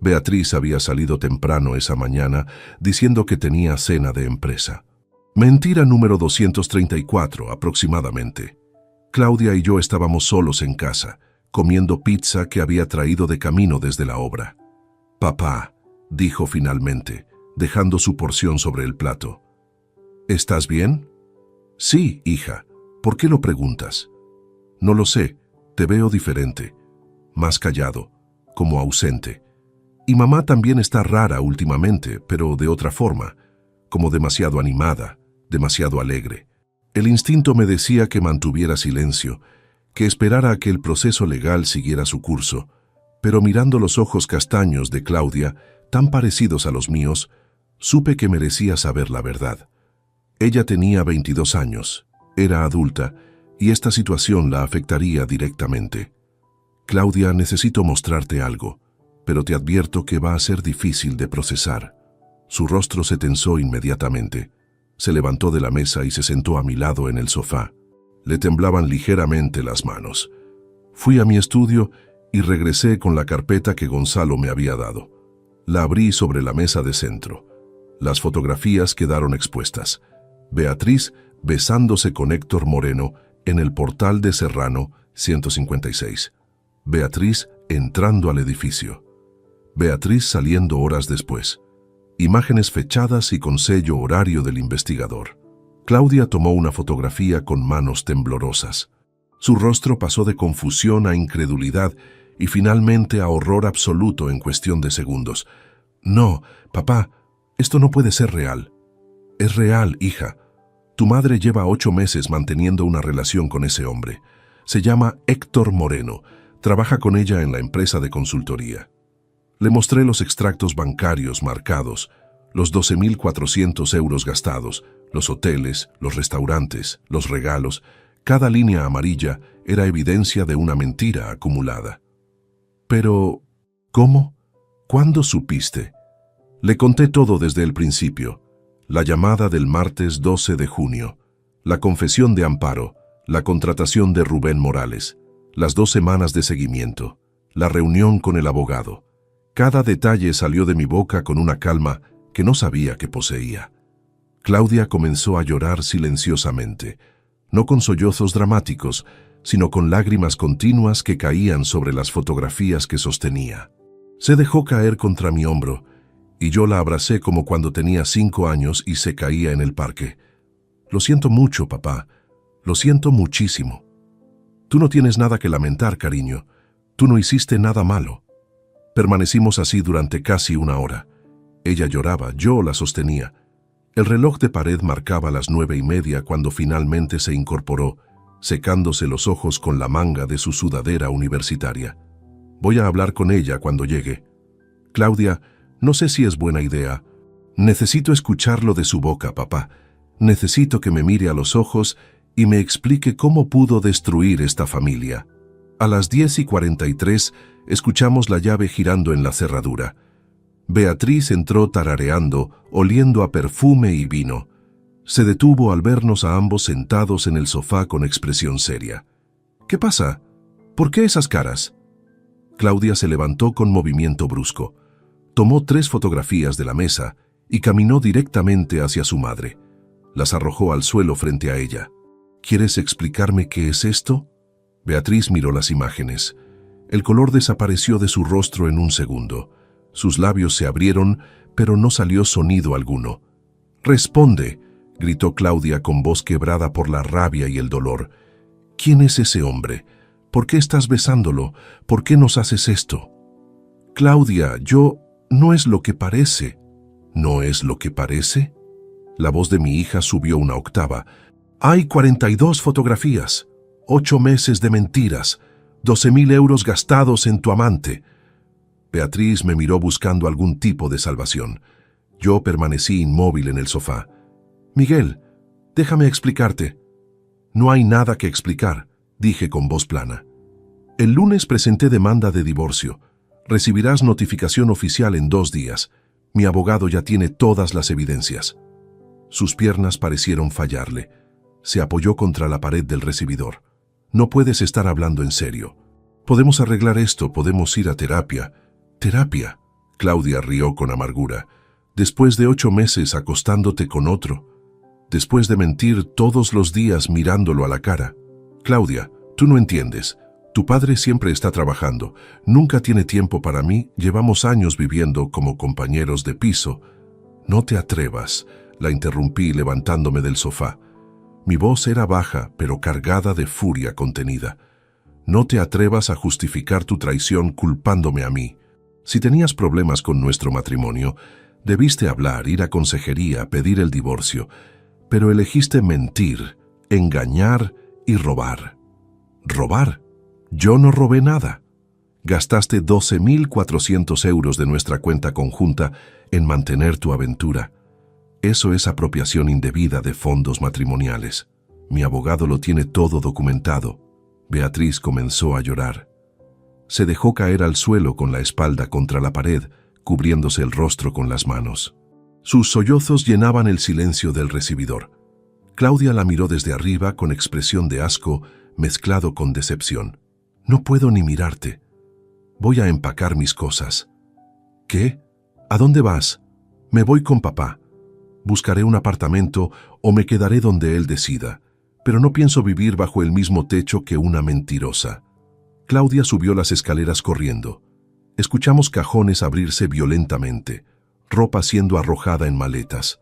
Beatriz había salido temprano esa mañana diciendo que tenía cena de empresa. Mentira número 234 aproximadamente. Claudia y yo estábamos solos en casa, comiendo pizza que había traído de camino desde la obra. «Papá», dijo finalmente, dejando su porción sobre el plato. «¿Estás bien?» «Sí, hija. ¿Por qué lo preguntas?» «No lo sé. Te veo diferente. Más callado, como ausente. Y mamá también está rara últimamente, pero de otra forma, como demasiado animada, demasiado alegre. El instinto me decía que mantuviera silencio, que esperara a que el proceso legal siguiera su curso, pero mirando los ojos castaños de Claudia, tan parecidos a los míos, supe que merecía saber la verdad. Ella tenía 22 años, era adulta, y esta situación la afectaría directamente. «Claudia, necesito mostrarte algo, pero te advierto que va a ser difícil de procesar». Su rostro se tensó inmediatamente. Se levantó de la mesa y se sentó a mi lado en el sofá. Le temblaban ligeramente las manos. Fui a mi estudio y regresé con la carpeta que Gonzalo me había dado. La abrí sobre la mesa de centro. Las fotografías quedaron expuestas. Beatriz besándose con Héctor Moreno en el portal de Serrano 156. Beatriz entrando al edificio. Beatriz saliendo horas después. Imágenes fechadas y con sello horario del investigador. Claudia tomó una fotografía con manos temblorosas. Su rostro pasó de confusión a incredulidad y finalmente a horror absoluto en cuestión de segundos. «No, papá, esto no puede ser real». «Es real, hija. Tu madre lleva 8 meses manteniendo una relación con ese hombre. Se llama Héctor Moreno. Trabaja con ella en la empresa de consultoría». Le mostré los extractos bancarios marcados, los 12.400 euros gastados, los hoteles, los restaurantes, los regalos. Cada línea amarilla era evidencia de una mentira acumulada. «Pero, ¿cómo? ¿Cuándo supiste?» Le conté todo desde el principio. La llamada del martes 12 de junio, la confesión de Amparo, la contratación de Rubén Morales, las 2 semanas de seguimiento, la reunión con el abogado. Cada detalle salió de mi boca con una calma que no sabía que poseía. Claudia comenzó a llorar silenciosamente, no con sollozos dramáticos, sino con lágrimas continuas que caían sobre las fotografías que sostenía. Se dejó caer contra mi hombro, y yo la abracé como cuando tenía 5 años y se caía en el parque. «Lo siento mucho, papá. Lo siento muchísimo. Tú no tienes nada que lamentar, cariño. Tú no hiciste nada malo». Permanecimos así durante casi 1 hora. Ella lloraba, yo la sostenía. El reloj de pared marcaba las 9:30 cuando finalmente se incorporó, secándose los ojos con la manga de su sudadera universitaria. «Voy a hablar con ella cuando llegue». «Claudia, no sé si es buena idea. Necesito escucharlo de su boca, papá. Necesito que me mire a los ojos y me explique cómo pudo destruir esta familia. A las 10:43 escuchamos la llave girando en la cerradura. Beatriz entró tarareando, oliendo a perfume y vino. Se detuvo al vernos a ambos sentados en el sofá con expresión seria. ¿Qué pasa? ¿Por qué esas caras? Claudia se levantó con movimiento brusco. Tomó 3 fotografías de la mesa y caminó directamente hacia su madre. Las arrojó al suelo frente a ella. ¿Quieres explicarme qué es esto? Beatriz miró las imágenes. El color desapareció de su rostro en un segundo. Sus labios se abrieron, pero no salió sonido alguno. «¡Responde!», gritó Claudia con voz quebrada por la rabia y el dolor. «¿Quién es ese hombre? ¿Por qué estás besándolo? ¿Por qué nos haces esto?» «Claudia, no es lo que parece». «¿No es lo que parece?». La voz de mi hija subió una octava. «Hay 42 fotografías, 8 meses de mentiras, 12.000 euros gastados en tu amante». Beatriz me miró buscando algún tipo de salvación. Yo permanecí inmóvil en el sofá. «Miguel, déjame explicarte». «No hay nada que explicar», dije con voz plana. «El lunes presenté demanda de divorcio. Recibirás notificación oficial en 2 días. Mi abogado ya tiene todas las evidencias». Sus piernas parecieron fallarle. Se apoyó contra la pared del recibidor. «No puedes estar hablando en serio. Podemos arreglar esto, podemos ir a terapia». «¿Terapia?», Claudia rió con amargura. «Después de 8 meses acostándote con otro. Después de mentir todos los días mirándolo a la cara. Claudia, tú no entiendes. Tu padre siempre está trabajando. Nunca tiene tiempo para mí. Llevamos años viviendo como compañeros de piso». «No te atrevas», la interrumpí levantándome del sofá. Mi voz era baja, pero cargada de furia contenida. «No te atrevas a justificar tu traición culpándome a mí. Si tenías problemas con nuestro matrimonio, debiste hablar, ir a consejería, pedir el divorcio, pero elegiste mentir, engañar y robar». «¿Robar? Yo no robé nada». «Gastaste 12.400 euros de nuestra cuenta conjunta en mantener tu aventura. Eso es apropiación indebida de fondos matrimoniales. Mi abogado lo tiene todo documentado». Beatriz comenzó a llorar. Se dejó caer al suelo con la espalda contra la pared, cubriéndose el rostro con las manos. Sus sollozos llenaban el silencio del recibidor. Claudia la miró desde arriba con expresión de asco mezclado con decepción. «No puedo ni mirarte. Voy a empacar mis cosas». «¿Qué? ¿A dónde vas?» «Me voy con papá. Buscaré un apartamento o me quedaré donde él decida, pero no pienso vivir bajo el mismo techo que una mentirosa». Claudia subió las escaleras corriendo. Escuchamos cajones abrirse violentamente, ropa siendo arrojada en maletas.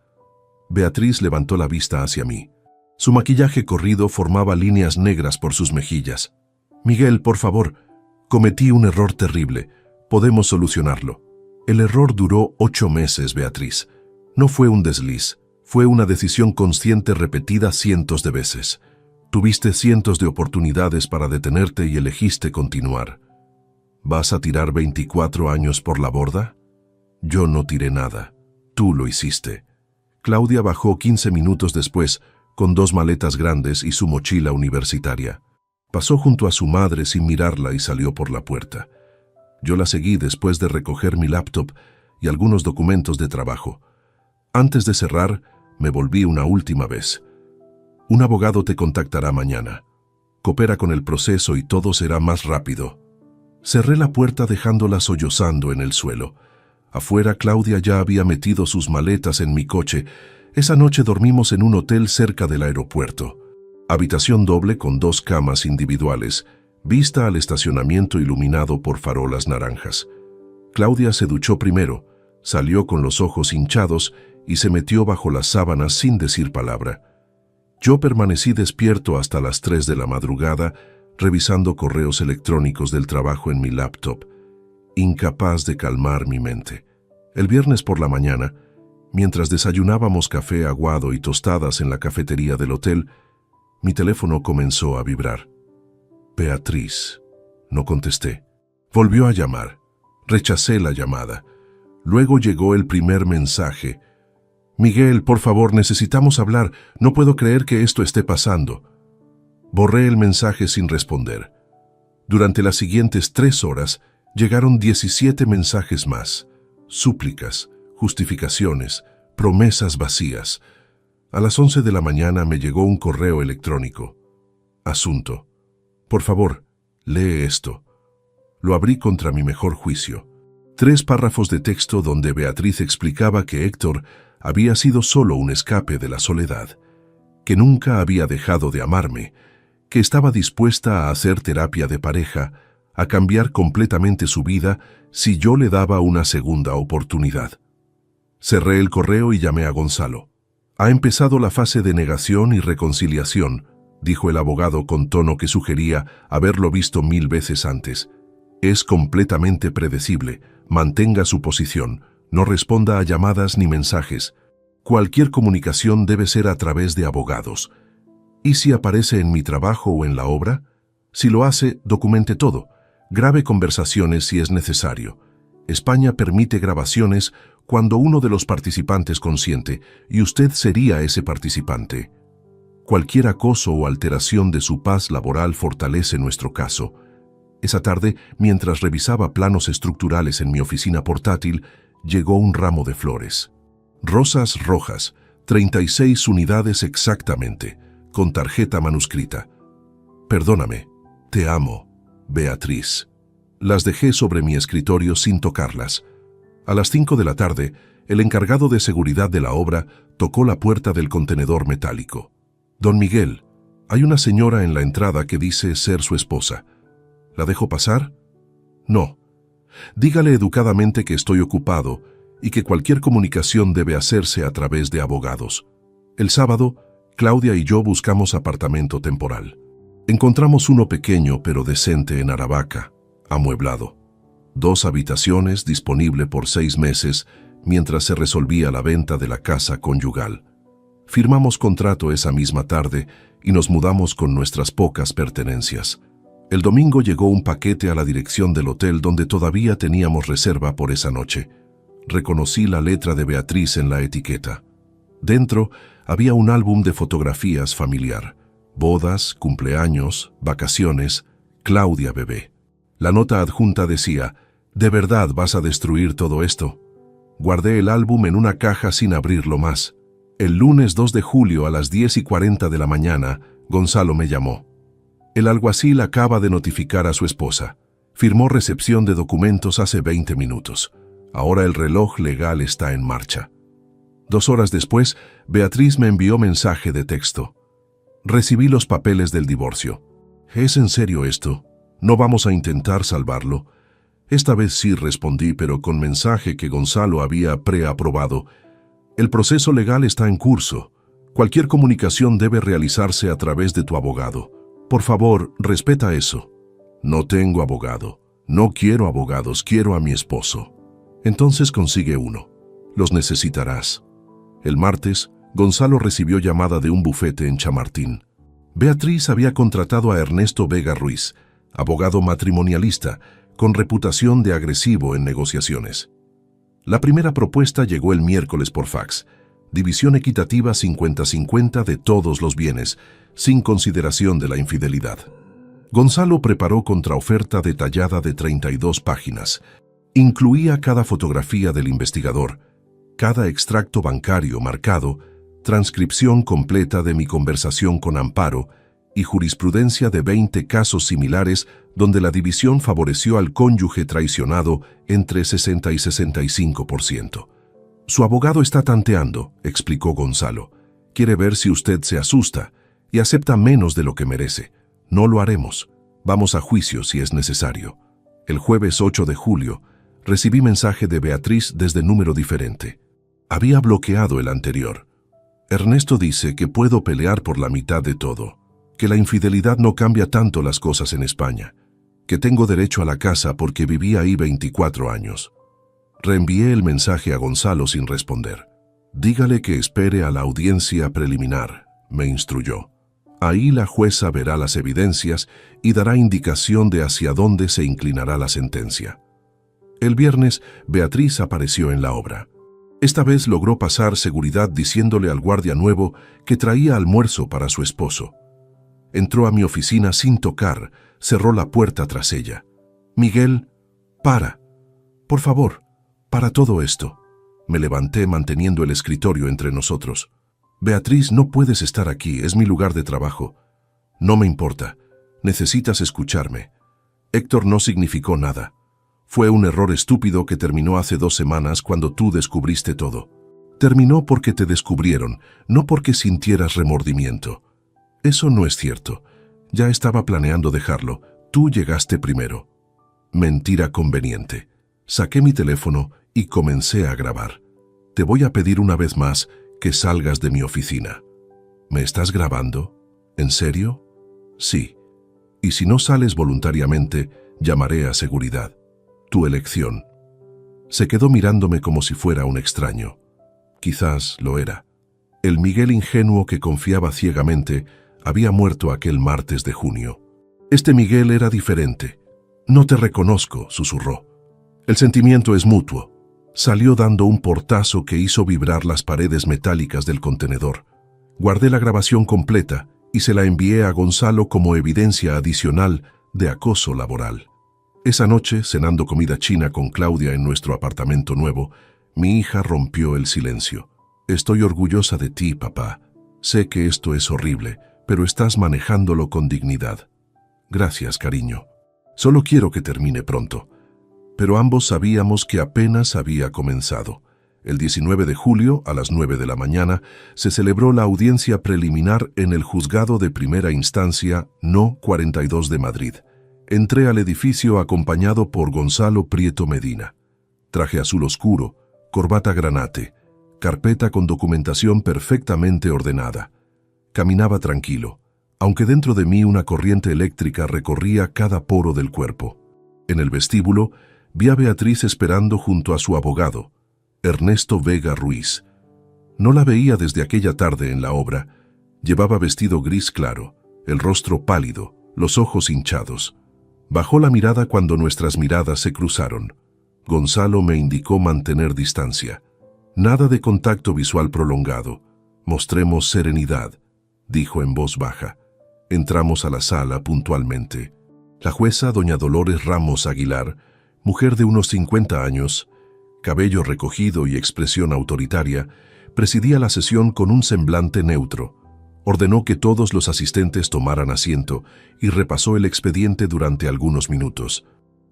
Beatriz levantó la vista hacia mí. Su maquillaje corrido formaba líneas negras por sus mejillas. «Miguel, por favor, cometí un error terrible. Podemos solucionarlo». «El error duró 8 meses, Beatriz. No fue un desliz, fue una decisión consciente repetida cientos de veces. Tuviste cientos de oportunidades para detenerte y elegiste continuar. ¿Vas a tirar 24 años por la borda? Yo no tiré nada. Tú lo hiciste». Claudia bajó 15 minutos después, con 2 maletas grandes y su mochila universitaria. Pasó junto a su madre sin mirarla y salió por la puerta. Yo la seguí después de recoger mi laptop y algunos documentos de trabajo. Antes de cerrar, me volví una última vez. «Un abogado te contactará mañana. Coopera con el proceso y todo será más rápido». Cerré la puerta dejándola sollozando en el suelo. Afuera, Claudia ya había metido sus maletas en mi coche. Esa noche dormimos en un hotel cerca del aeropuerto. Habitación doble con 2 camas individuales, vista al estacionamiento iluminado por farolas naranjas. Claudia se duchó primero, salió con los ojos hinchados y se metió bajo las sábanas sin decir palabra. Yo permanecí despierto hasta las 3 de la madrugada, revisando correos electrónicos del trabajo en mi laptop, incapaz de calmar mi mente. El viernes por la mañana, mientras desayunábamos café aguado y tostadas en la cafetería del hotel, mi teléfono comenzó a vibrar. «Beatriz». No contesté. Volvió a llamar. Rechacé la llamada. Luego llegó el primer mensaje. Miguel, por favor, necesitamos hablar. No puedo creer que esto esté pasando. Borré el mensaje sin responder. Durante las siguientes 3 horas llegaron 17 mensajes más. Súplicas, justificaciones, promesas vacías. A las 11 de la mañana me llegó un correo electrónico. Asunto. Por favor, lee esto. Lo abrí contra mi mejor juicio. 3 párrafos de texto donde Beatriz explicaba que Héctor había sido solo un escape de la soledad, que nunca había dejado de amarme, que estaba dispuesta a hacer terapia de pareja, a cambiar completamente su vida si yo le daba una segunda oportunidad. Cerré el correo y llamé a Gonzalo. Ha empezado la fase de negación y reconciliación, dijo el abogado con tono que sugería haberlo visto 1000 veces antes. Es completamente predecible. Mantenga su posición. No responda a llamadas ni mensajes. Cualquier comunicación debe ser a través de abogados. ¿Y si aparece en mi trabajo o en la obra? Si lo hace, documente todo. Grabe conversaciones si es necesario. España permite grabaciones cuando uno de los participantes consiente, y usted sería ese participante. Cualquier acoso o alteración de su paz laboral fortalece nuestro caso. Esa tarde, mientras revisaba planos estructurales en mi oficina portátil, llegó un ramo de flores. Rosas rojas, 36 unidades exactamente, con tarjeta manuscrita. Perdóname, te amo, Beatriz. Las dejé sobre mi escritorio sin tocarlas. A las 5 de la tarde, el encargado de seguridad de la obra tocó la puerta del contenedor metálico. Don Miguel, hay una señora en la entrada que dice ser su esposa. ¿La dejo pasar? No. Dígale educadamente que estoy ocupado y que cualquier comunicación debe hacerse a través de abogados. El sábado, Claudia y yo buscamos apartamento temporal. Encontramos uno pequeño pero decente en Aravaca, amueblado. 2 habitaciones, disponible por 6 meses, mientras se resolvía la venta de la casa conyugal. Firmamos contrato esa misma tarde y nos mudamos con nuestras pocas pertenencias. El domingo llegó un paquete a la dirección del hotel donde todavía teníamos reserva por esa noche. Reconocí la letra de Beatriz en la etiqueta. Dentro había un álbum de fotografías familiar. Bodas, cumpleaños, vacaciones, Claudia bebé. La nota adjunta decía: ¿de verdad vas a destruir todo esto? Guardé el álbum en una caja sin abrirlo más. El lunes 2 de julio a las 10:40 de la mañana, Gonzalo me llamó. El alguacil acaba de notificar a su esposa. Firmó recepción de documentos hace 20 minutos. Ahora el reloj legal está en marcha. 2 horas después, Beatriz me envió mensaje de texto. Recibí los papeles del divorcio. ¿Es en serio esto? ¿No vamos a intentar salvarlo? Esta vez sí respondí, pero con mensaje que Gonzalo había preaprobado. El proceso legal está en curso. Cualquier comunicación debe realizarse a través de tu abogado. Por favor, respeta eso. No tengo abogado. No quiero abogados, quiero a mi esposo. Entonces consigue uno. Los necesitarás. El martes, Gonzalo recibió llamada de un bufete en Chamartín. Beatriz había contratado a Ernesto Vega Ruiz, abogado matrimonialista, con reputación de agresivo en negociaciones. La primera propuesta llegó el miércoles por fax. División equitativa 50-50 de todos los bienes, sin consideración de la infidelidad. Gonzalo preparó contraoferta detallada de 32 páginas. Incluía cada fotografía del investigador, cada extracto bancario marcado, transcripción completa de mi conversación con Amparo y jurisprudencia de 20 casos similares donde la división favoreció al cónyuge traicionado entre 60 y 65%. Su abogado está tanteando, explicó Gonzalo. Quiere ver si usted se asusta y acepta menos de lo que merece. No lo haremos. Vamos a juicio si es necesario. El jueves 8 de julio, recibí mensaje de Beatriz desde número diferente. Había bloqueado el anterior. Ernesto dice que puedo pelear por la mitad de todo, que la infidelidad no cambia tanto las cosas en España, que tengo derecho a la casa porque viví ahí 24 años. Reenvié el mensaje a Gonzalo sin responder. Dígale que espere a la audiencia preliminar, me instruyó. Ahí la jueza verá las evidencias y dará indicación de hacia dónde se inclinará la sentencia. El viernes, Beatriz apareció en la obra. Esta vez logró pasar seguridad diciéndole al guardia nuevo que traía almuerzo para su esposo. Entró a mi oficina sin tocar, cerró la puerta tras ella. «Miguel, para. Por favor, para todo esto». Me levanté manteniendo el escritorio entre nosotros. «Beatriz, no puedes estar aquí, es mi lugar de trabajo». «No me importa. Necesitas escucharme. Héctor no significó nada. Fue un error estúpido que terminó hace 2 semanas cuando tú descubriste todo. Terminó porque te descubrieron, no porque sintieras remordimiento. Eso no es cierto. Ya estaba planeando dejarlo. Tú llegaste primero». Mentira conveniente. Saqué mi teléfono y comencé a grabar. «Te voy a pedir una vez más que salgas de mi oficina». «¿Me estás grabando? ¿En serio?» «Sí. Y si no sales voluntariamente, llamaré a seguridad. Tu elección». Se quedó mirándome como si fuera un extraño. Quizás lo era. El Miguel ingenuo que confiaba ciegamente había muerto aquel martes de junio. Este Miguel era diferente. «No te reconozco», susurró. «El sentimiento es mutuo». Salió dando un portazo que hizo vibrar las paredes metálicas del contenedor. Guardé la grabación completa y se la envié a Gonzalo como evidencia adicional de acoso laboral. Esa noche, cenando comida china con Claudia en nuestro apartamento nuevo, mi hija rompió el silencio. «Estoy orgullosa de ti, papá. Sé que esto es horrible, pero estás manejándolo con dignidad». «Gracias, cariño. Solo quiero que termine pronto». Pero ambos sabíamos que apenas había comenzado. El 19 de julio, a las 9 de la mañana, se celebró la audiencia preliminar en el Juzgado de Primera Instancia No. 42 de Madrid. Entré al edificio acompañado por Gonzalo Prieto Medina. Traje azul oscuro, corbata granate, carpeta con documentación perfectamente ordenada. Caminaba tranquilo, aunque dentro de mí una corriente eléctrica recorría cada poro del cuerpo. En el vestíbulo, vi a Beatriz esperando junto a su abogado, Ernesto Vega Ruiz. No la veía desde aquella tarde en la obra. Llevaba vestido gris claro, el rostro pálido, los ojos hinchados. Bajó la mirada cuando nuestras miradas se cruzaron. Gonzalo me indicó mantener distancia. «Nada de contacto visual prolongado. Mostremos serenidad», dijo en voz baja. Entramos a la sala puntualmente. La jueza, doña Dolores Ramos Aguilar, mujer de unos 50 años, cabello recogido y expresión autoritaria, presidía la sesión con un semblante neutro. Ordenó que todos los asistentes tomaran asiento y repasó el expediente durante algunos minutos.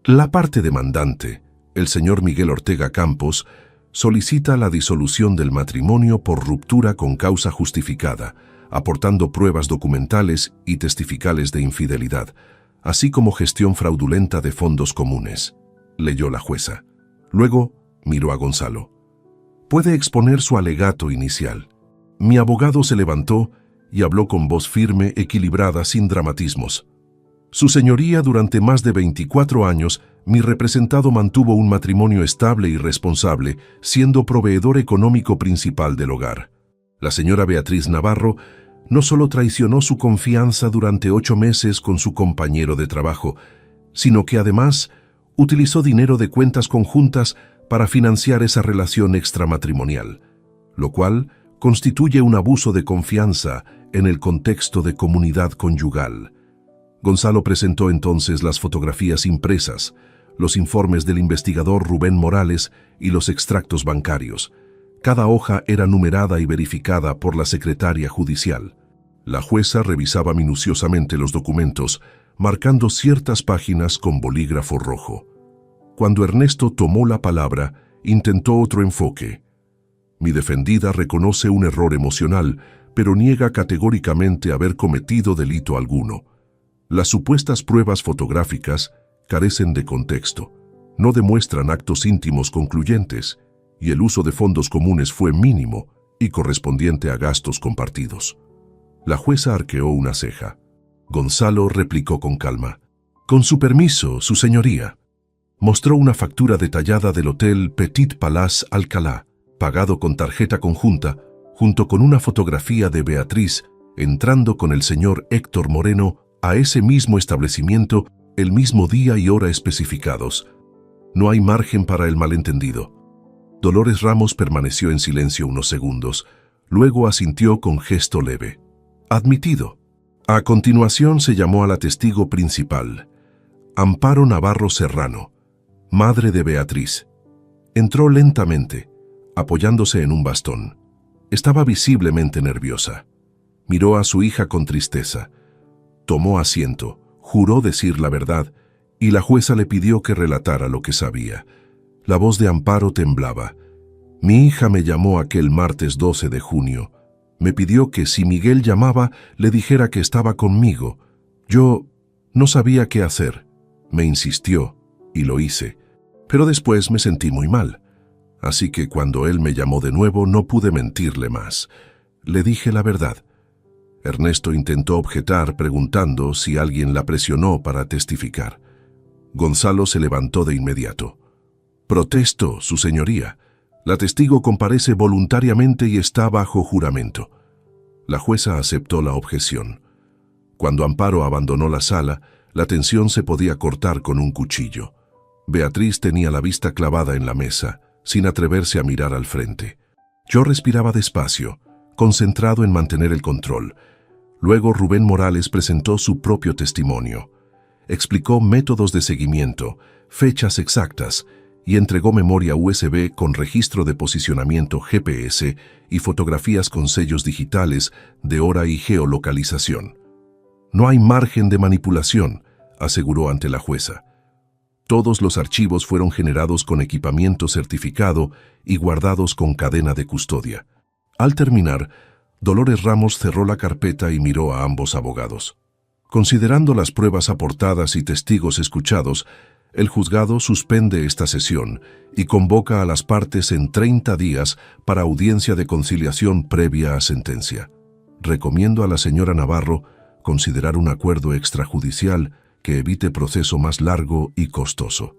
La parte demandante, el señor Miguel Ortega Campos, solicita la disolución del matrimonio por ruptura con causa justificada, aportando pruebas documentales y testificales de infidelidad, así como gestión fraudulenta de fondos comunes. Leyó la jueza. Luego miró a Gonzalo. «Puede exponer su alegato inicial». Mi abogado se levantó y habló con voz firme, equilibrada, sin dramatismos. «Su señoría, durante más de 24 años, mi representado mantuvo un matrimonio estable y responsable, siendo proveedor económico principal del hogar. La señora Beatriz Navarro no solo traicionó su confianza durante 8 meses con su compañero de trabajo, sino que además utilizó dinero de cuentas conjuntas para financiar esa relación extramatrimonial, lo cual constituye un abuso de confianza en el contexto de comunidad conyugal». Gonzalo presentó entonces las fotografías impresas, los informes del investigador Rubén Morales y los extractos bancarios. Cada hoja era numerada y verificada por la secretaria judicial. La jueza revisaba minuciosamente los documentos, marcando ciertas páginas con bolígrafo rojo. Cuando Ernesto tomó la palabra, intentó otro enfoque. «Mi defendida reconoce un error emocional, pero niega categóricamente haber cometido delito alguno. Las supuestas pruebas fotográficas carecen de contexto, no demuestran actos íntimos concluyentes, y el uso de fondos comunes fue mínimo y correspondiente a gastos compartidos». La jueza arqueó una ceja. Gonzalo replicó con calma. «Con su permiso, su señoría». Mostró una factura detallada del hotel Petit Palace Alcalá, pagado con tarjeta conjunta, junto con una fotografía de Beatriz entrando con el señor Héctor Moreno a ese mismo establecimiento el mismo día y hora especificados. No hay margen para el malentendido. Dolores Ramos permaneció en silencio unos segundos, luego asintió con gesto leve. Admitido. A continuación se llamó a la testigo principal, Amparo Navarro Serrano, madre de Beatriz. Entró lentamente, apoyándose en un bastón. Estaba visiblemente nerviosa. Miró a su hija con tristeza. Tomó asiento, juró decir la verdad, y la jueza le pidió que relatara lo que sabía. La voz de Amparo temblaba. Mi hija me llamó aquel martes 12 de junio. Me pidió que si Miguel llamaba, le dijera que estaba conmigo. Yo no sabía qué hacer. Me insistió, y lo hice. Pero después me sentí muy mal. Así que cuando él me llamó de nuevo, no pude mentirle más. Le dije la verdad. Ernesto intentó objetar preguntando si alguien la presionó para testificar. Gonzalo se levantó de inmediato. Protesto, su señoría. La testigo comparece voluntariamente y está bajo juramento. La jueza aceptó la objeción. Cuando Amparo abandonó la sala, la tensión se podía cortar con un cuchillo. Beatriz tenía la vista clavada en la mesa, sin atreverse a mirar al frente. Yo respiraba despacio, concentrado en mantener el control. Luego Rubén Morales presentó su propio testimonio. Explicó métodos de seguimiento, fechas exactas, y entregó memoria USB con registro de posicionamiento GPS y fotografías con sellos digitales de hora y geolocalización. No hay margen de manipulación, aseguró ante la jueza. Todos los archivos fueron generados con equipamiento certificado y guardados con cadena de custodia. Al terminar, Dolores Ramos cerró la carpeta y miró a ambos abogados. Considerando las pruebas aportadas y testigos escuchados, el juzgado suspende esta sesión y convoca a las partes en 30 días para audiencia de conciliación previa a sentencia. Recomiendo a la señora Navarro considerar un acuerdo extrajudicial que evite proceso más largo y costoso.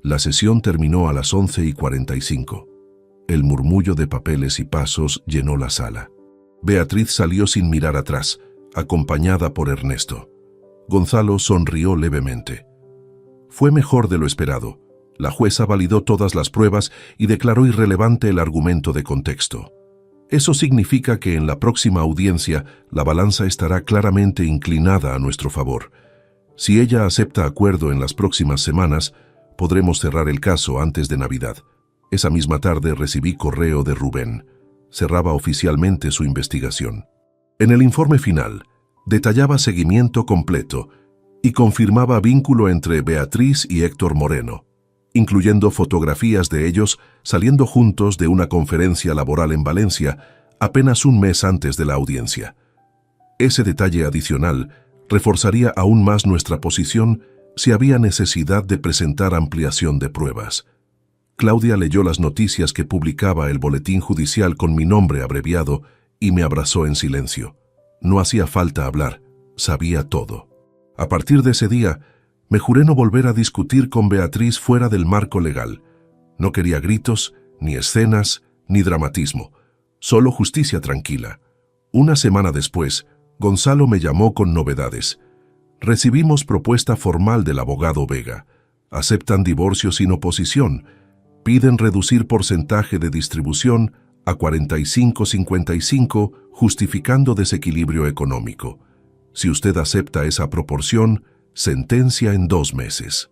La sesión terminó a las 11:45. El murmullo de papeles y pasos llenó la sala. Beatriz salió sin mirar atrás, acompañada por Ernesto. Gonzalo sonrió levemente. Fue mejor de lo esperado. La jueza validó todas las pruebas y declaró irrelevante el argumento de contexto. Eso significa que en la próxima audiencia la balanza estará claramente inclinada a nuestro favor. Si ella acepta acuerdo en las próximas semanas, podremos cerrar el caso antes de Navidad. Esa misma tarde recibí correo de Rubén. Cerraba oficialmente su investigación. En el informe final, detallaba seguimiento completo y confirmaba vínculo entre Beatriz y Héctor Moreno, incluyendo fotografías de ellos saliendo juntos de una conferencia laboral en Valencia apenas un mes antes de la audiencia. Ese detalle adicional reforzaría aún más nuestra posición si había necesidad de presentar ampliación de pruebas. Claudia leyó las noticias que publicaba el boletín judicial con mi nombre abreviado y me abrazó en silencio. No hacía falta hablar, sabía todo. A partir de ese día, me juré no volver a discutir con Beatriz fuera del marco legal. No quería gritos, ni escenas, ni dramatismo. Solo justicia tranquila. Una semana después, Gonzalo me llamó con novedades. Recibimos propuesta formal del abogado Vega. Aceptan divorcio sin oposición. Piden reducir porcentaje de distribución a 45-55, justificando desequilibrio económico. Si usted acepta esa proporción, sentencia en 2 meses.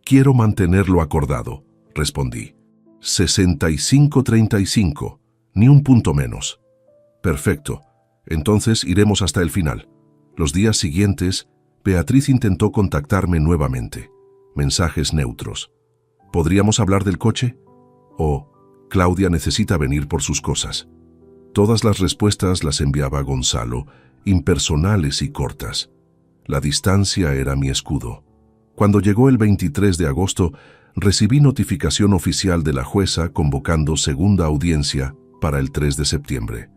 Quiero mantener lo acordado, respondí. 65-35, ni un punto menos. Perfecto, entonces iremos hasta el final. Los días siguientes, Beatriz intentó contactarme nuevamente. Mensajes neutros. ¿Podríamos hablar del coche? O, Claudia necesita venir por sus cosas. Todas las respuestas las enviaba Gonzalo, impersonales y cortas. La distancia era mi escudo. Cuando llegó el 23 de agosto, recibí notificación oficial de la jueza convocando segunda audiencia para el 3 de septiembre.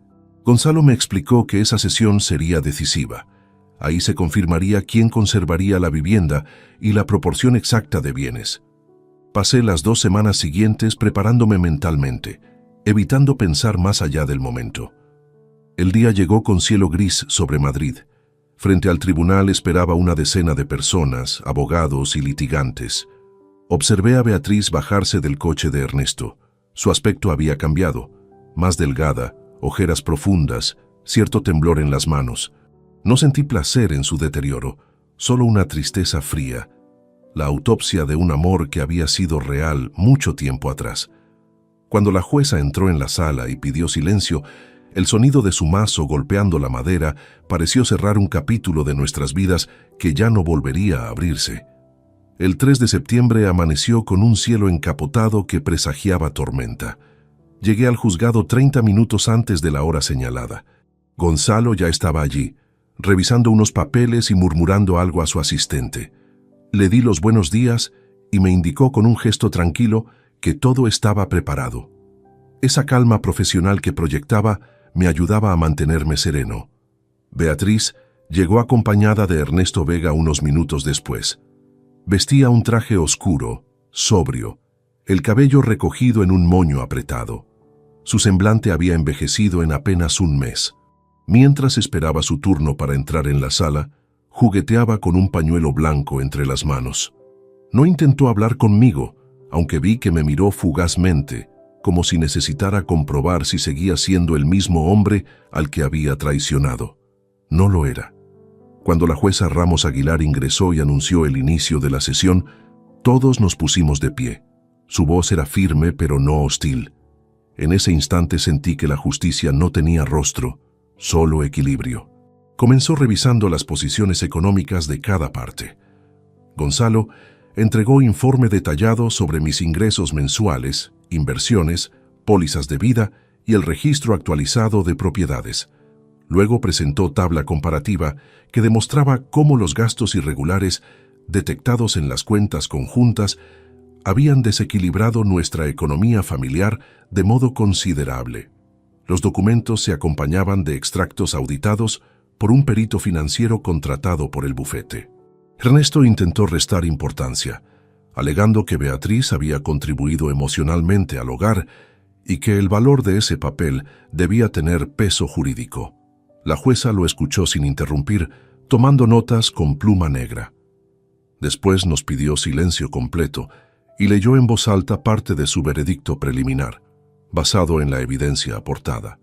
Gonzalo me explicó que esa sesión sería decisiva. Ahí se confirmaría quién conservaría la vivienda y la proporción exacta de bienes. Pasé las 2 semanas siguientes preparándome mentalmente, evitando pensar más allá del momento. El día llegó con cielo gris sobre Madrid. Frente al tribunal esperaba una decena de personas, abogados y litigantes. Observé a Beatriz bajarse del coche de Ernesto. Su aspecto había cambiado, más delgada, ojeras profundas, cierto temblor en las manos. No sentí placer en su deterioro, solo una tristeza fría, la autopsia de un amor que había sido real mucho tiempo atrás. Cuando la jueza entró en la sala y pidió silencio, el sonido de su mazo golpeando la madera pareció cerrar un capítulo de nuestras vidas que ya no volvería a abrirse. El 3 de septiembre amaneció con un cielo encapotado que presagiaba tormenta. Llegué al juzgado 30 minutos antes de la hora señalada. Gonzalo ya estaba allí, revisando unos papeles y murmurando algo a su asistente. Le di los buenos días y me indicó con un gesto tranquilo que todo estaba preparado. Esa calma profesional que proyectaba me ayudaba a mantenerme sereno. Beatriz llegó acompañada de Ernesto Vega unos minutos después. Vestía un traje oscuro, sobrio, el cabello recogido en un moño apretado. Su semblante había envejecido en apenas un mes. Mientras esperaba su turno para entrar en la sala, jugueteaba con un pañuelo blanco entre las manos. No intentó hablar conmigo, aunque vi que me miró fugazmente, como si necesitara comprobar si seguía siendo el mismo hombre al que había traicionado. No lo era. Cuando la jueza Ramos Aguilar ingresó y anunció el inicio de la sesión, todos nos pusimos de pie. Su voz era firme pero no hostil. En ese instante sentí que la justicia no tenía rostro, solo equilibrio. Comenzó revisando las posiciones económicas de cada parte. Gonzalo entregó informe detallado sobre mis ingresos mensuales, inversiones, pólizas de vida y el registro actualizado de propiedades. Luego presentó tabla comparativa que demostraba cómo los gastos irregulares detectados en las cuentas conjuntas habían desequilibrado nuestra economía familiar de modo considerable. Los documentos se acompañaban de extractos auditados por un perito financiero contratado por el bufete. Ernesto intentó restar importancia, alegando que Beatriz había contribuido emocionalmente al hogar y que el valor de ese papel debía tener peso jurídico. La jueza lo escuchó sin interrumpir, tomando notas con pluma negra. Después nos pidió silencio completo y leyó en voz alta parte de su veredicto preliminar, basado en la evidencia aportada.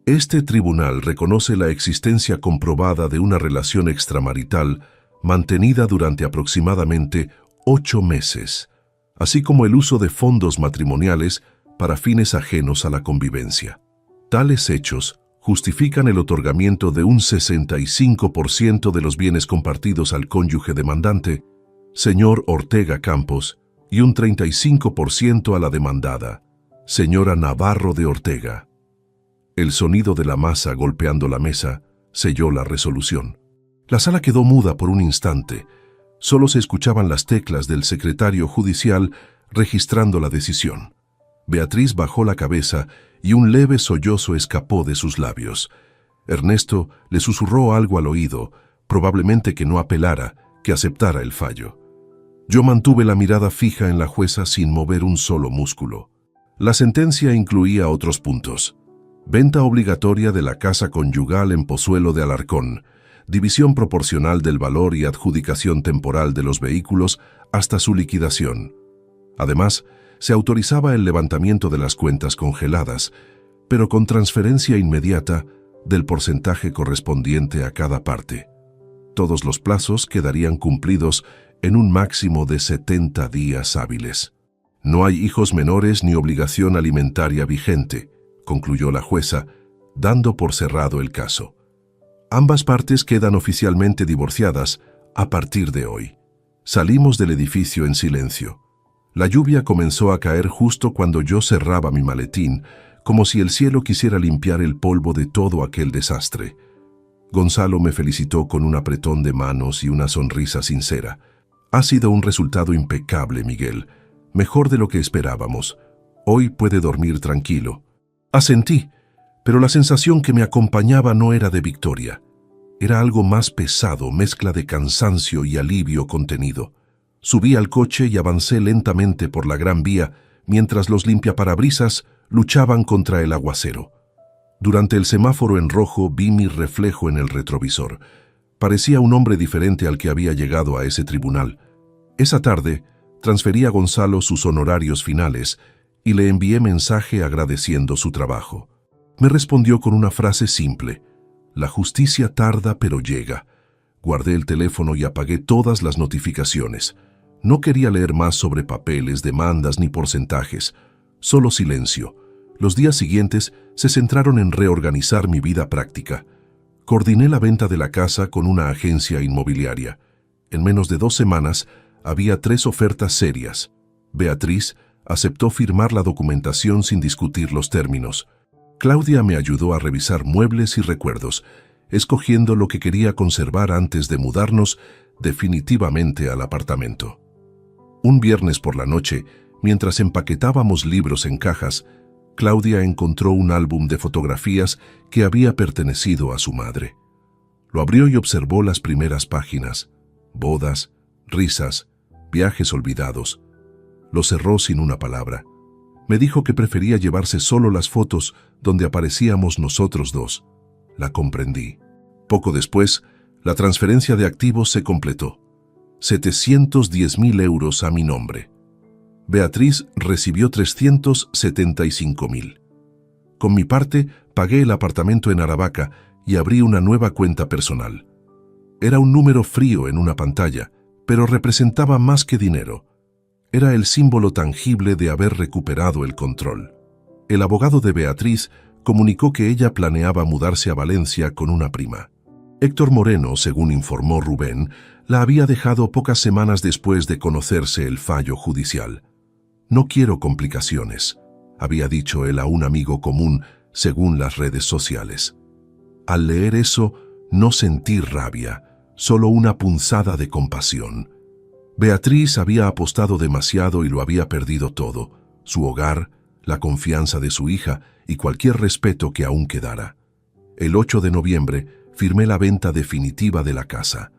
Este tribunal reconoce la existencia comprobada de una relación extramarital mantenida durante aproximadamente 8 meses, así como el uso de fondos matrimoniales para fines ajenos a la convivencia. Tales hechos justifican el otorgamiento de un 65% de los bienes compartidos al cónyuge demandante, señor Ortega Campos, y un 35% a la demandada, señora Navarro de Ortega. El sonido de la masa golpeando la mesa selló la resolución. La sala quedó muda por un instante. Solo se escuchaban las teclas del secretario judicial registrando la decisión. Beatriz bajó la cabeza y un leve sollozo escapó de sus labios. Ernesto le susurró algo al oído, probablemente que no apelara, que aceptara el fallo. Yo mantuve la mirada fija en la jueza sin mover un solo músculo. La sentencia incluía otros puntos: venta obligatoria de la casa conyugal en Pozuelo de Alarcón, división proporcional del valor y adjudicación temporal de los vehículos hasta su liquidación. Además, se autorizaba el levantamiento de las cuentas congeladas, pero con transferencia inmediata del porcentaje correspondiente a cada parte. Todos los plazos quedarían cumplidos en un máximo de 70 días hábiles. No hay hijos menores ni obligación alimentaria vigente, concluyó la jueza, dando por cerrado el caso. Ambas partes quedan oficialmente divorciadas a partir de hoy. Salimos del edificio en silencio. La lluvia comenzó a caer justo cuando yo cerraba mi maletín, como si el cielo quisiera limpiar el polvo de todo aquel desastre. Gonzalo me felicitó con un apretón de manos y una sonrisa sincera. Ha sido un resultado impecable, Miguel. Mejor de lo que esperábamos. Hoy puede dormir tranquilo. Asentí, pero la sensación que me acompañaba no era de victoria. Era algo más pesado, mezcla de cansancio y alivio contenido. Subí al coche y avancé lentamente por la Gran Vía mientras los limpiaparabrisas luchaban contra el aguacero. Durante el semáforo en rojo vi mi reflejo en el retrovisor. Parecía un hombre diferente al que había llegado a ese tribunal. Esa tarde transferí a Gonzalo sus honorarios finales y le envié mensaje agradeciendo su trabajo. Me respondió con una frase simple: la justicia tarda pero llega. Guardé el teléfono y apagué todas las notificaciones. No quería leer más sobre papeles, demandas ni porcentajes. Solo silencio. Los días siguientes se centraron en reorganizar mi vida práctica. Coordiné la venta de la casa con una agencia inmobiliaria. En menos de 2 semanas había 3 ofertas serias. Beatriz aceptó firmar la documentación sin discutir los términos. Claudia me ayudó a revisar muebles y recuerdos, escogiendo lo que quería conservar antes de mudarnos definitivamente al apartamento. Un viernes por la noche, mientras empaquetábamos libros en cajas, Claudia encontró un álbum de fotografías que había pertenecido a su madre. Lo abrió y observó las primeras páginas: bodas, risas, viajes olvidados. Lo cerró sin una palabra. Me dijo que prefería llevarse solo las fotos donde aparecíamos nosotros dos. La comprendí. Poco después, la transferencia de activos se completó. 710.000 euros a mi nombre. Beatriz recibió 375.000. Con mi parte, pagué el apartamento en Aravaca y abrí una nueva cuenta personal. Era un número frío en una pantalla, pero representaba más que dinero. Era el símbolo tangible de haber recuperado el control. El abogado de Beatriz comunicó que ella planeaba mudarse a Valencia con una prima. Héctor Moreno, según informó Rubén, la había dejado pocas semanas después de conocerse el fallo judicial. «No quiero complicaciones», había dicho él a un amigo común, según las redes sociales. Al leer eso, no sentí rabia, solo una punzada de compasión. Beatriz había apostado demasiado y lo había perdido todo: su hogar, la confianza de su hija y cualquier respeto que aún quedara. El 8 de noviembre firmé la venta definitiva de la casa.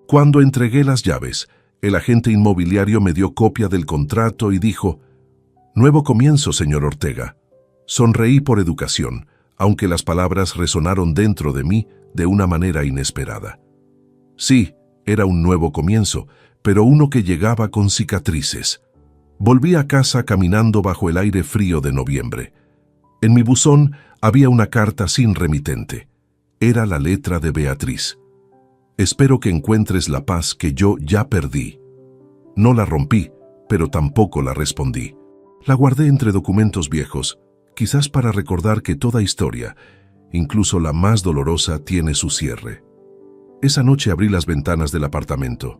Cuando entregué las llaves, el agente inmobiliario me dio copia del contrato y dijo: «Nuevo comienzo, señor Ortega». Sonreí por educación, aunque las palabras resonaron dentro de mí de una manera inesperada. Sí, era un nuevo comienzo, pero uno que llegaba con cicatrices. Volví a casa caminando bajo el aire frío de noviembre. En mi buzón había una carta sin remitente. Era la letra de Beatriz. «Espero que encuentres la paz que yo ya perdí». No la rompí, pero tampoco la respondí. La guardé entre documentos viejos, quizás para recordar que toda historia, incluso la más dolorosa, tiene su cierre. Esa noche abrí las ventanas del apartamento.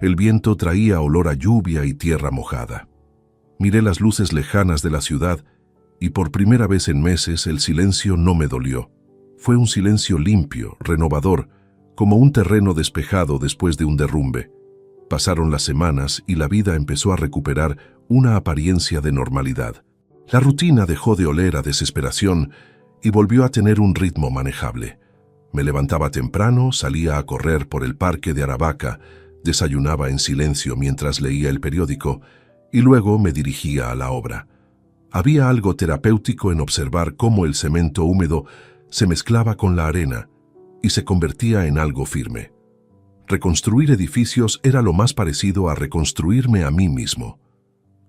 El viento traía olor a lluvia y tierra mojada. Miré las luces lejanas de la ciudad y por primera vez en meses el silencio no me dolió. Fue un silencio limpio, renovador, como un terreno despejado después de un derrumbe. Pasaron las semanas y la vida empezó a recuperar una apariencia de normalidad. La rutina dejó de oler a desesperación y volvió a tener un ritmo manejable. Me levantaba temprano, salía a correr por el parque de Aravaca, desayunaba en silencio mientras leía el periódico y luego me dirigía a la obra. Había algo terapéutico en observar cómo el cemento húmedo se mezclaba con la arena y se convertía en algo firme. Reconstruir edificios era lo más parecido a reconstruirme a mí mismo.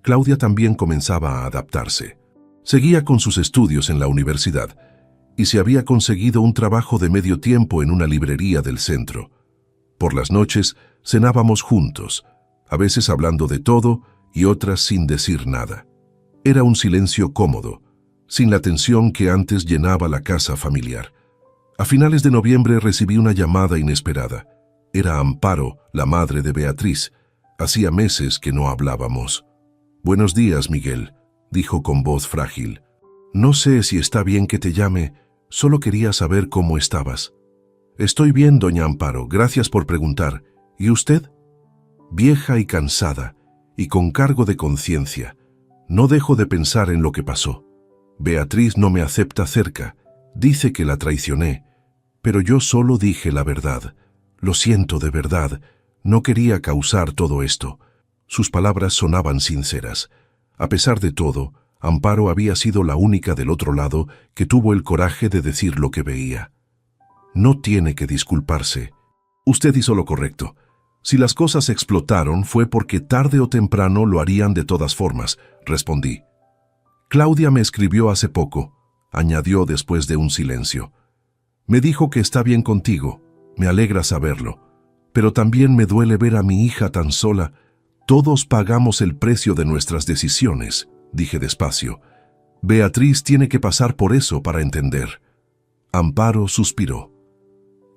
Claudia también comenzaba a adaptarse. Seguía con sus estudios en la universidad y se había conseguido un trabajo de medio tiempo en una librería del centro. Por las noches cenábamos juntos, a veces hablando de todo y otras sin decir nada. Era un silencio cómodo, sin la tensión que antes llenaba la casa familiar. A finales de noviembre recibí una llamada inesperada. Era Amparo, la madre de Beatriz. Hacía meses que no hablábamos. «Buenos días, Miguel», dijo con voz frágil. «No sé si está bien que te llame, solo quería saber cómo estabas». «Estoy bien, doña Amparo, gracias por preguntar. ¿Y usted?» «Vieja y cansada, y con cargo de conciencia. No dejo de pensar en lo que pasó. Beatriz no me acepta cerca, dice que la traicioné, pero yo solo dije la verdad. Lo siento de verdad, no quería causar todo esto». Sus palabras sonaban sinceras. A pesar de todo, Amparo había sido la única del otro lado que tuvo el coraje de decir lo que veía. «No tiene que disculparse. Usted hizo lo correcto. Si las cosas explotaron fue porque tarde o temprano lo harían de todas formas», respondí. Claudia me escribió hace poco, añadió después de un silencio. Me dijo que está bien contigo, me alegra saberlo, pero también me duele ver a mi hija tan sola. Todos pagamos el precio de nuestras decisiones, dije despacio. Beatriz tiene que pasar por eso para entender. Amparo suspiró.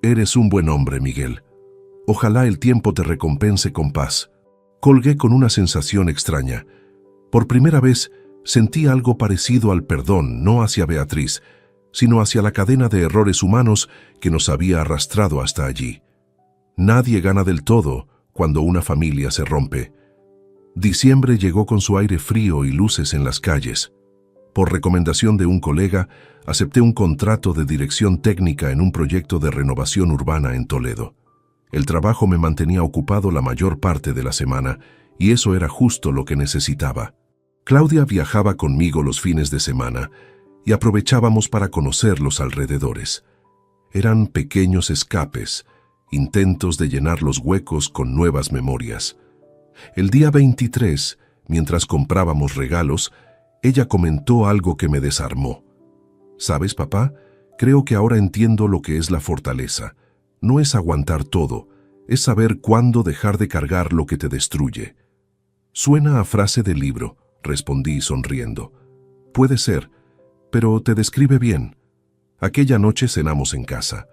Eres un buen hombre, Miguel. Ojalá el tiempo te recompense con paz. Colgué con una sensación extraña. Por primera vez sentí algo parecido al perdón, no hacia Beatriz, sino hacia la cadena de errores humanos que nos había arrastrado hasta allí. Nadie gana del todo cuando una familia se rompe. Diciembre llegó con su aire frío y luces en las calles. Por recomendación de un colega, acepté un contrato de dirección técnica en un proyecto de renovación urbana en Toledo. El trabajo me mantenía ocupado la mayor parte de la semana, y eso era justo lo que necesitaba. Claudia viajaba conmigo los fines de semana, y aprovechábamos para conocer los alrededores. Eran pequeños escapes, intentos de llenar los huecos con nuevas memorias. El día 23, mientras comprábamos regalos, ella comentó algo que me desarmó. ¿Sabes, papá? Creo que ahora entiendo lo que es la fortaleza. No es aguantar todo, es saber cuándo dejar de cargar lo que te destruye. Suena a frase de libro, respondí sonriendo. Puede ser, pero te describe bien. Aquella noche cenamos en casa.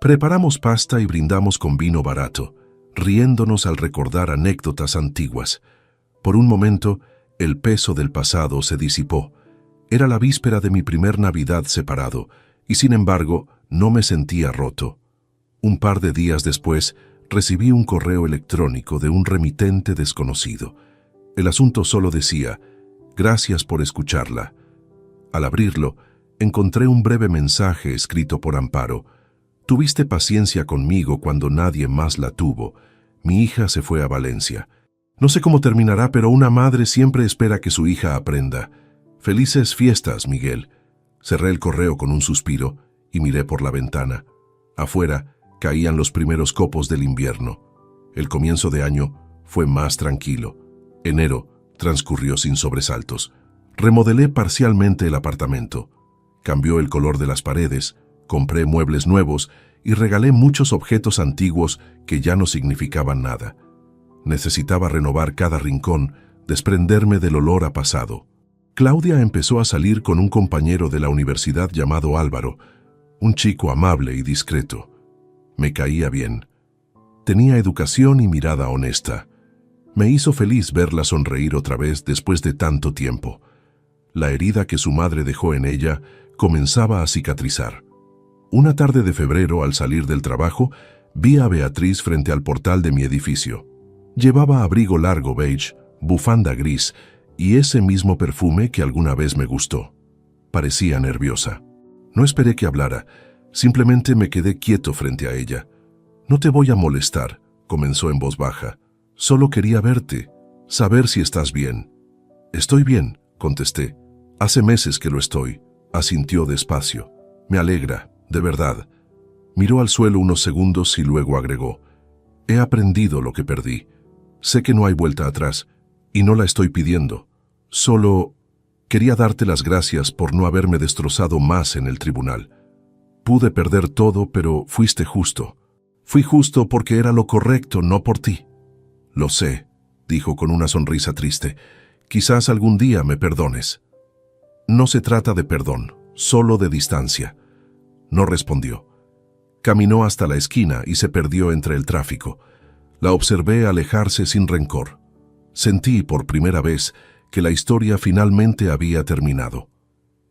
Preparamos pasta y brindamos con vino barato, riéndonos al recordar anécdotas antiguas. Por un momento, el peso del pasado se disipó. Era la víspera de mi primer Navidad separado, y sin embargo, no me sentía roto. Un par de días después, recibí un correo electrónico de un remitente desconocido. El asunto solo decía, «Gracias por escucharla». Al abrirlo, encontré un breve mensaje escrito por Amparo. «Tuviste paciencia conmigo cuando nadie más la tuvo. Mi hija se fue a Valencia. No sé cómo terminará, pero una madre siempre espera que su hija aprenda. Felices fiestas, Miguel». Cerré el correo con un suspiro y miré por la ventana. Afuera caían los primeros copos del invierno. El comienzo de año fue más tranquilo. Enero transcurrió sin sobresaltos. Remodelé parcialmente el apartamento. Cambió el color de las paredes, compré muebles nuevos y regalé muchos objetos antiguos que ya no significaban nada. Necesitaba renovar cada rincón, desprenderme del olor a pasado. Claudia empezó a salir con un compañero de la universidad llamado Álvaro, un chico amable y discreto. Me caía bien. Tenía educación y mirada honesta. Me hizo feliz verla sonreír otra vez después de tanto tiempo. La herida que su madre dejó en ella comenzaba a cicatrizar. Una tarde de febrero, al salir del trabajo, vi a Beatriz frente al portal de mi edificio. Llevaba abrigo largo beige, bufanda gris y ese mismo perfume que alguna vez me gustó. Parecía nerviosa. No esperé que hablara, simplemente me quedé quieto frente a ella. «No te voy a molestar», comenzó en voz baja. «Solo quería verte, saber si estás bien». «Estoy bien», contesté. «Hace meses que lo estoy», asintió despacio. «Me alegra, de verdad». Miró al suelo unos segundos y luego agregó. «He aprendido lo que perdí. Sé que no hay vuelta atrás, y no la estoy pidiendo. Solo quería darte las gracias por no haberme destrozado más en el tribunal. Pude perder todo, pero fuiste justo. Fui justo porque era lo correcto, no por ti». «Lo sé», dijo con una sonrisa triste. «Quizás algún día me perdones». «No se trata de perdón, solo de distancia». No respondió. Caminó hasta la esquina y se perdió entre el tráfico. La observé alejarse sin rencor. Sentí por primera vez que la historia finalmente había terminado.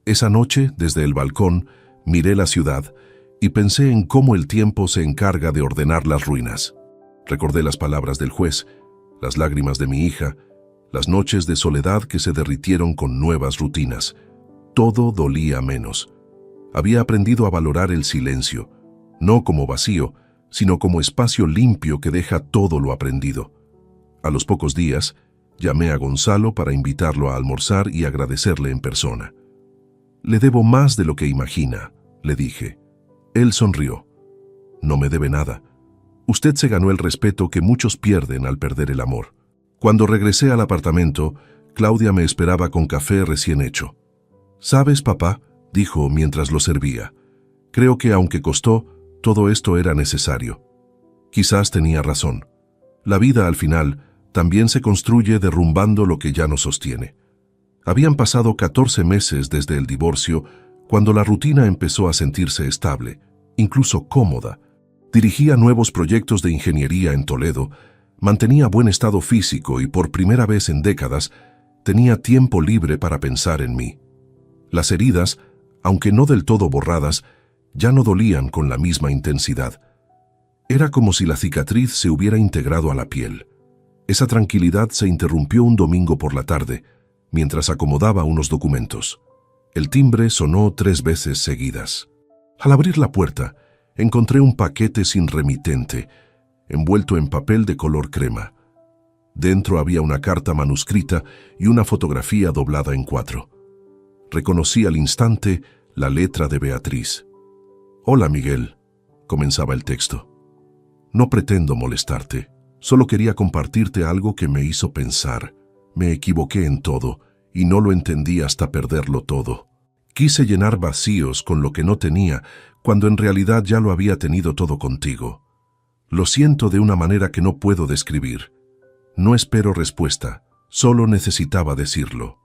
Esa noche, desde el balcón, miré la ciudad y pensé en cómo el tiempo se encarga de ordenar las ruinas. Recordé las palabras del juez, las lágrimas de mi hija, las noches de soledad que se derritieron con nuevas rutinas. Todo dolía menos. Había aprendido a valorar el silencio, no como vacío, sino como espacio limpio que deja todo lo aprendido. A los pocos días, llamé a Gonzalo para invitarlo a almorzar y agradecerle en persona. «Le debo más de lo que imagina», le dije. Él sonrió. «No me debe nada. Usted se ganó el respeto que muchos pierden al perder el amor». Cuando regresé al apartamento, Claudia me esperaba con café recién hecho. «¿Sabes, papá?», dijo mientras lo servía. «Creo que aunque costó, todo esto era necesario». Quizás tenía razón. La vida, al final, también se construye derrumbando lo que ya no sostiene. Habían pasado 14 meses desde el divorcio, cuando la rutina empezó a sentirse estable, incluso cómoda. Dirigía nuevos proyectos de ingeniería en Toledo, mantenía buen estado físico y por primera vez en décadas tenía tiempo libre para pensar en mí. Las heridas, aunque no del todo borradas, ya no dolían con la misma intensidad. Era como si la cicatriz se hubiera integrado a la piel. Esa tranquilidad se interrumpió un domingo por la tarde, mientras acomodaba unos documentos. El timbre sonó 3 veces seguidas. Al abrir la puerta, encontré un paquete sin remitente, envuelto en papel de color crema. Dentro había una carta manuscrita y una fotografía doblada en 4. Reconocí al instante la letra de Beatriz. «Hola, Miguel», comenzaba el texto. «No pretendo molestarte, solo quería compartirte algo que me hizo pensar. Me equivoqué en todo y no lo entendí hasta perderlo todo. Quise llenar vacíos con lo que no tenía, cuando en realidad ya lo había tenido todo contigo. Lo siento de una manera que no puedo describir. No espero respuesta, solo necesitaba decirlo».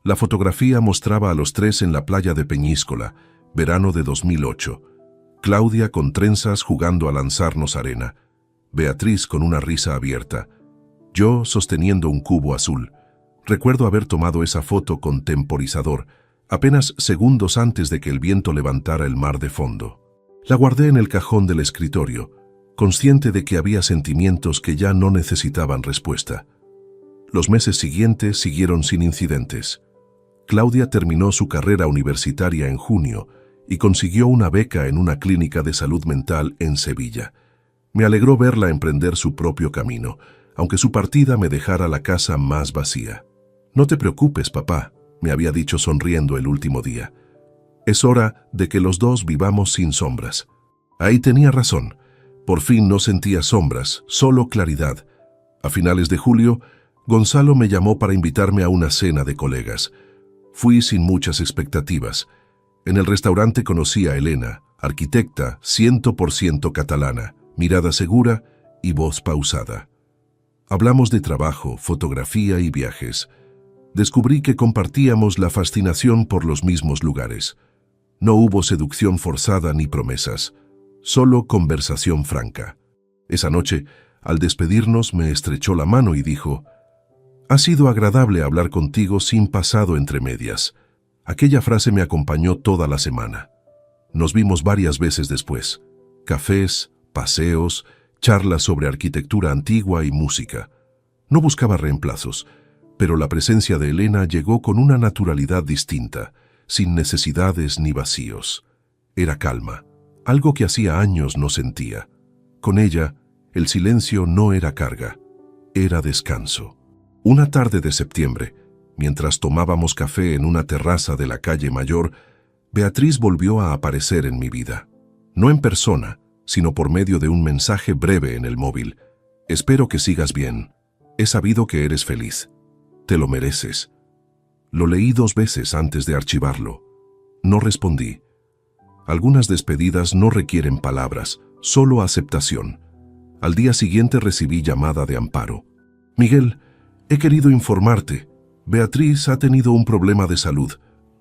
La fotografía mostraba a los 3 en la playa de Peñíscola, verano de 2008. Claudia con trenzas jugando a lanzarnos arena. Beatriz con una risa abierta. Yo sosteniendo un cubo azul. Recuerdo haber tomado esa foto con temporizador, apenas segundos antes de que el viento levantara el mar de fondo. La guardé en el cajón del escritorio, consciente de que había sentimientos que ya no necesitaban respuesta. Los meses siguientes siguieron sin incidentes. Claudia terminó su carrera universitaria en junio y consiguió una beca en una clínica de salud mental en Sevilla. Me alegró verla emprender su propio camino, aunque su partida me dejara la casa más vacía. «No te preocupes, papá», me había dicho sonriendo el último día. «Es hora de que los dos vivamos sin sombras». Ahí tenía razón. Por fin no sentía sombras, solo claridad. A finales de julio, Gonzalo me llamó para invitarme a una cena de colegas. Fui sin muchas expectativas. En el restaurante conocí a Elena, arquitecta 100% catalana, mirada segura y voz pausada. Hablamos de trabajo, fotografía y viajes. Descubrí que compartíamos la fascinación por los mismos lugares. No hubo seducción forzada ni promesas, solo conversación franca. Esa noche, al despedirnos, me estrechó la mano y dijo: «Ha sido agradable hablar contigo sin pasado entre medias». Aquella frase me acompañó toda la semana. Nos vimos varias veces después. Cafés, paseos, charlas sobre arquitectura antigua y música. No buscaba reemplazos, pero la presencia de Elena llegó con una naturalidad distinta, sin necesidades ni vacíos. Era calma, algo que hacía años no sentía. Con ella, el silencio no era carga, era descanso. Una tarde de septiembre, mientras tomábamos café en una terraza de la calle Mayor, Beatriz volvió a aparecer en mi vida. No en persona, sino por medio de un mensaje breve en el móvil. «Espero que sigas bien. He sabido que eres feliz. Te lo mereces». Lo leí 2 veces antes de archivarlo. No respondí. Algunas despedidas no requieren palabras, solo aceptación. Al día siguiente recibí llamada de Amparo. «Miguel, he querido informarte. Beatriz ha tenido un problema de salud.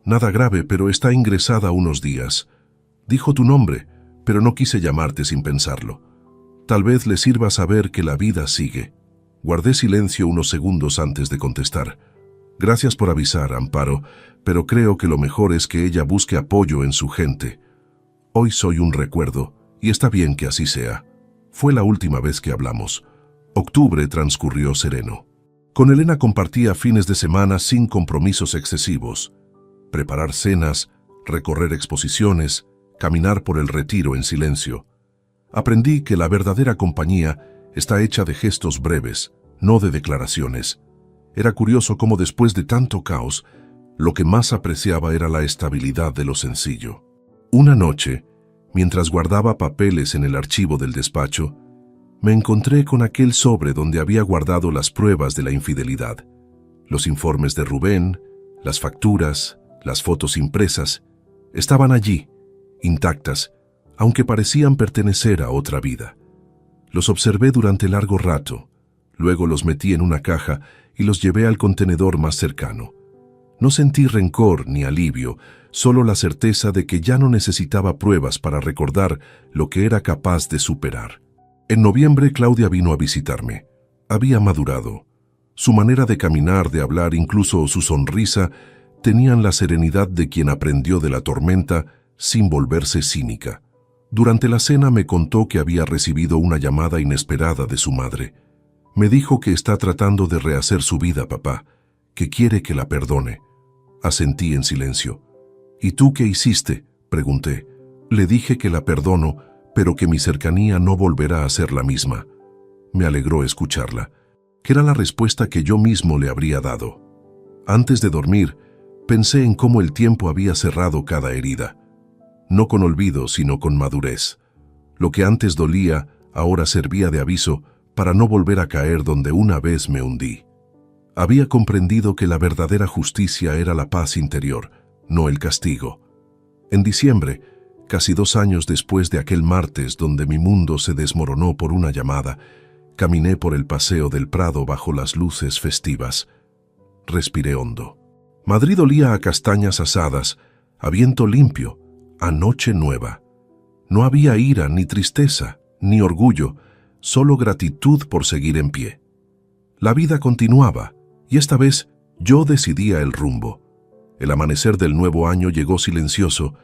Nada grave, pero está ingresada unos días. Dijo tu nombre, pero no quise llamarte sin pensarlo. Tal vez le sirva saber que la vida sigue». Guardé silencio unos segundos antes de contestar. «Gracias por avisar, Amparo, pero creo que lo mejor es que ella busque apoyo en su gente. Hoy soy un recuerdo, y está bien que así sea». Fue la última vez que hablamos. Octubre transcurrió sereno. Con Elena compartía fines de semana sin compromisos excesivos. Preparar cenas, recorrer exposiciones, caminar por el Retiro en silencio. Aprendí que la verdadera compañía está hecha de gestos breves, no de declaraciones. Era curioso cómo después de tanto caos, lo que más apreciaba era la estabilidad de lo sencillo. Una noche, mientras guardaba papeles en el archivo del despacho, me encontré con aquel sobre donde había guardado las pruebas de la infidelidad. Los informes de Rubén, las facturas, las fotos impresas, estaban allí, intactas, aunque parecían pertenecer a otra vida. Los observé durante largo rato, luego los metí en una caja y los llevé al contenedor más cercano. No sentí rencor ni alivio, solo la certeza de que ya no necesitaba pruebas para recordar lo que era capaz de superar. En noviembre, Claudia vino a visitarme. Había madurado. Su manera de caminar, de hablar, incluso su sonrisa, tenían la serenidad de quien aprendió de la tormenta sin volverse cínica. Durante la cena me contó que había recibido una llamada inesperada de su madre. Me dijo que está tratando de rehacer su vida, papá, que quiere que la perdone. Asentí en silencio. ¿Y tú qué hiciste?, pregunté. Le dije que la perdono, pero que mi cercanía no volverá a ser la misma. Me alegró escucharla, que era la respuesta que yo mismo le habría dado. Antes de dormir, pensé en cómo el tiempo había cerrado cada herida. No con olvido, sino con madurez. Lo que antes dolía, ahora servía de aviso para no volver a caer donde una vez me hundí. Había comprendido que la verdadera justicia era la paz interior, no el castigo. En diciembre, casi 2 años después de aquel martes donde mi mundo se desmoronó por una llamada, caminé por el paseo del Prado bajo las luces festivas. Respiré hondo. Madrid olía a castañas asadas, a viento limpio, a noche nueva. No había ira, ni tristeza, ni orgullo, solo gratitud por seguir en pie. La vida continuaba, y esta vez yo decidía el rumbo. El amanecer del nuevo año llegó silencioso,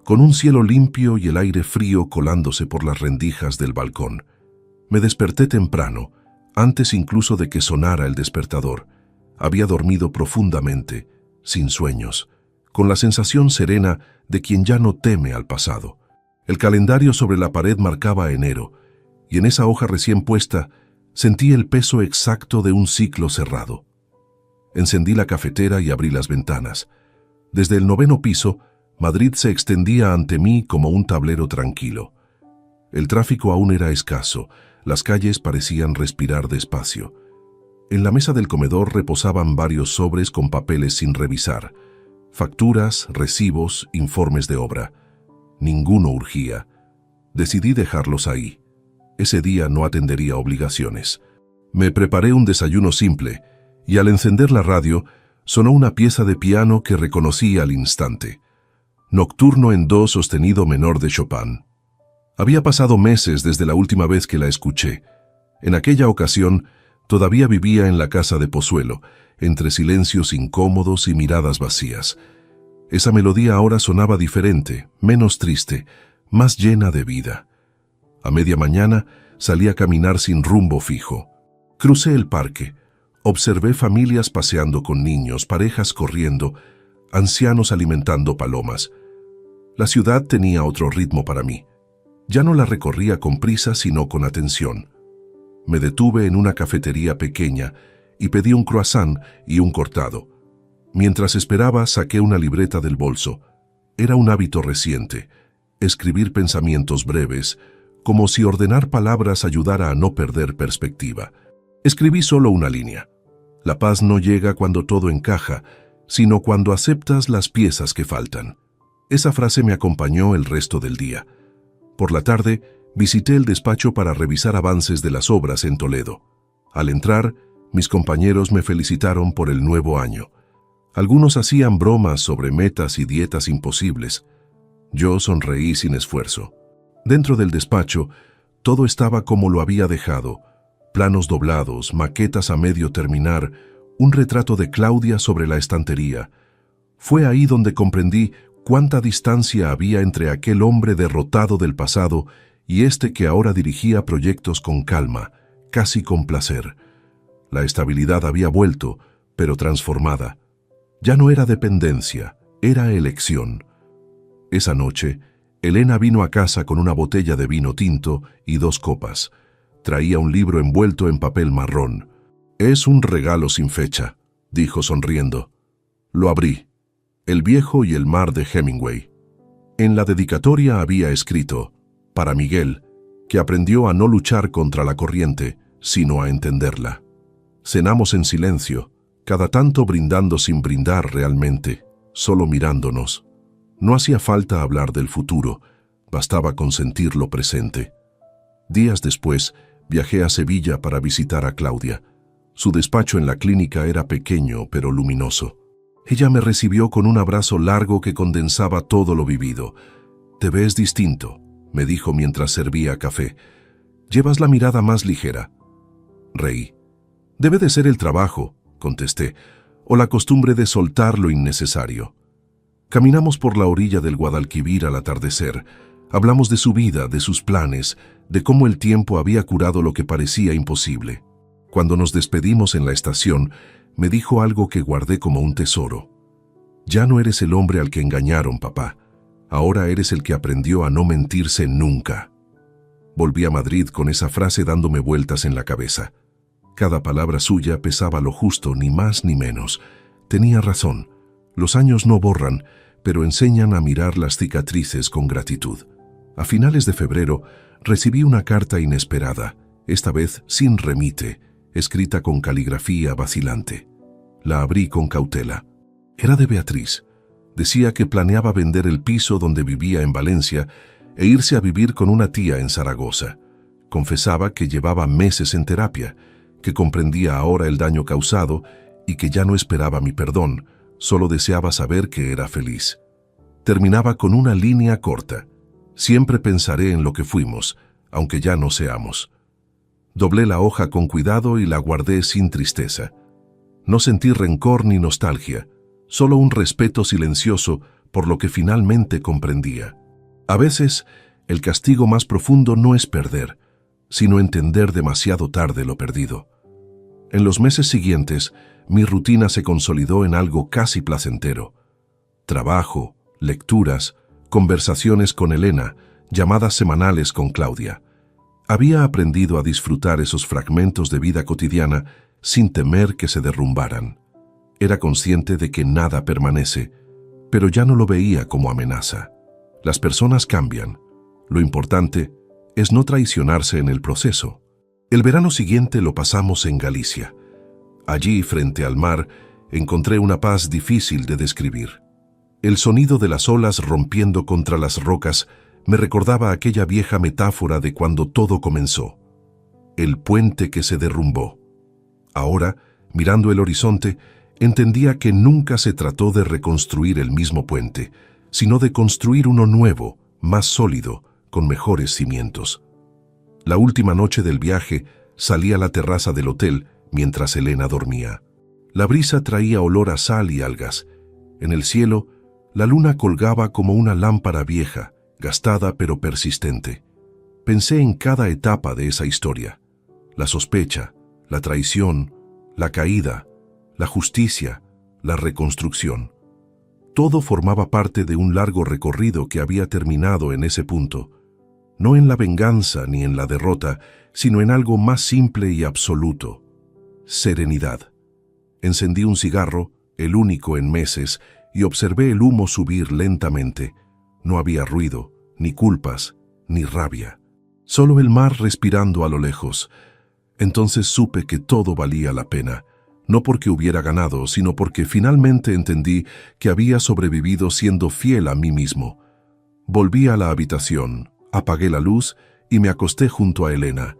con un cielo limpio y el aire frío colándose por las rendijas del balcón. Me desperté temprano, antes incluso de que sonara el despertador. Había dormido profundamente, sin sueños, con la sensación serena de quien ya no teme al pasado. El calendario sobre la pared marcaba enero, y en esa hoja recién puesta sentí el peso exacto de un ciclo cerrado. Encendí la cafetera y abrí las ventanas. Desde el 9º piso, Madrid se extendía ante mí como un tablero tranquilo. El tráfico aún era escaso, las calles parecían respirar despacio. En la mesa del comedor reposaban varios sobres con papeles sin revisar. Facturas, recibos, informes de obra. Ninguno urgía. Decidí dejarlos ahí. Ese día no atendería obligaciones. Me preparé un desayuno simple, y al encender la radio, sonó una pieza de piano que reconocí al instante. Nocturno en do sostenido menor de Chopin. Había pasado meses desde la última vez que la escuché. En aquella ocasión, todavía vivía en la casa de Pozuelo, entre silencios incómodos y miradas vacías. Esa melodía ahora sonaba diferente, menos triste, más llena de vida. A media mañana salí a caminar sin rumbo fijo. Crucé el parque. Observé familias paseando con niños, parejas corriendo, ancianos alimentando palomas. La ciudad tenía otro ritmo para mí. Ya no la recorría con prisa, sino con atención. Me detuve en una cafetería pequeña y pedí un croissant y un cortado. Mientras esperaba, saqué una libreta del bolso. Era un hábito reciente, escribir pensamientos breves, como si ordenar palabras ayudara a no perder perspectiva. Escribí solo una línea. La paz no llega cuando todo encaja, sino cuando aceptas las piezas que faltan. Esa frase me acompañó el resto del día. Por la tarde, visité el despacho para revisar avances de las obras en Toledo. Al entrar, mis compañeros me felicitaron por el nuevo año. Algunos hacían bromas sobre metas y dietas imposibles. Yo sonreí sin esfuerzo. Dentro del despacho, todo estaba como lo había dejado. Planos doblados, maquetas a medio terminar, un retrato de Claudia sobre la estantería. Fue ahí donde comprendí cuánta distancia había entre aquel hombre derrotado del pasado y este que ahora dirigía proyectos con calma, casi con placer. La estabilidad había vuelto, pero transformada. Ya no era dependencia, era elección. Esa noche, Elena vino a casa con una botella de vino tinto y 2 copas. Traía un libro envuelto en papel marrón. «Es un regalo sin fecha», dijo sonriendo. Lo abrí. El viejo y el mar de Hemingway. En la dedicatoria había escrito, para Miguel, que aprendió a no luchar contra la corriente, sino a entenderla. Cenamos en silencio, cada tanto brindando sin brindar realmente, solo mirándonos. No hacía falta hablar del futuro, bastaba con sentir lo presente. Días después, viajé a Sevilla para visitar a Claudia. Su despacho en la clínica era pequeño pero luminoso. Ella me recibió con un abrazo largo que condensaba todo lo vivido. «Te ves distinto», me dijo mientras servía café. «Llevas la mirada más ligera». Reí. «Debe de ser el trabajo», contesté, «o la costumbre de soltar lo innecesario». Caminamos por la orilla del Guadalquivir al atardecer. Hablamos de su vida, de sus planes, de cómo el tiempo había curado lo que parecía imposible. Cuando nos despedimos en la estación, me dijo algo que guardé como un tesoro. «Ya no eres el hombre al que engañaron, papá. Ahora eres el que aprendió a no mentirse nunca». Volví a Madrid con esa frase dándome vueltas en la cabeza. Cada palabra suya pesaba lo justo, ni más ni menos. Tenía razón. Los años no borran, pero enseñan a mirar las cicatrices con gratitud. A finales de febrero recibí una carta inesperada, esta vez sin remite, escrita con caligrafía vacilante. La abrí con cautela. Era de Beatriz. Decía que planeaba vender el piso donde vivía en Valencia e irse a vivir con una tía en Zaragoza. Confesaba que llevaba meses en terapia, que comprendía ahora el daño causado y que ya no esperaba mi perdón, solo deseaba saber que era feliz. Terminaba con una línea corta. «Siempre pensaré en lo que fuimos, aunque ya no seamos». Doblé la hoja con cuidado y la guardé sin tristeza. No sentí rencor ni nostalgia, solo un respeto silencioso por lo que finalmente comprendía. A veces, el castigo más profundo no es perder, sino entender demasiado tarde lo perdido. En los meses siguientes, mi rutina se consolidó en algo casi placentero. Trabajo, lecturas, conversaciones con Elena, llamadas semanales con Claudia. Había aprendido a disfrutar esos fragmentos de vida cotidiana sin temer que se derrumbaran. Era consciente de que nada permanece, pero ya no lo veía como amenaza. Las personas cambian. Lo importante es no traicionarse en el proceso. El verano siguiente lo pasamos en Galicia. Allí, frente al mar, encontré una paz difícil de describir. El sonido de las olas rompiendo contra las rocas me recordaba aquella vieja metáfora de cuando todo comenzó. El puente que se derrumbó. Ahora, mirando el horizonte, entendía que nunca se trató de reconstruir el mismo puente, sino de construir uno nuevo, más sólido, con mejores cimientos. La última noche del viaje salí a la terraza del hotel mientras Elena dormía. La brisa traía olor a sal y algas. En el cielo, la luna colgaba como una lámpara vieja, gastada pero persistente. Pensé en cada etapa de esa historia. La sospecha, la traición, la caída, la justicia, la reconstrucción. Todo formaba parte de un largo recorrido que había terminado en ese punto, no en la venganza ni en la derrota, sino en algo más simple y absoluto: serenidad. Encendí un cigarro, el único en meses, y observé el humo subir lentamente. No había ruido, ni culpas, ni rabia. Solo el mar respirando a lo lejos. Entonces supe que todo valía la pena, no porque hubiera ganado, sino porque finalmente entendí que había sobrevivido siendo fiel a mí mismo. Volví a la habitación, apagué la luz y me acosté junto a Elena.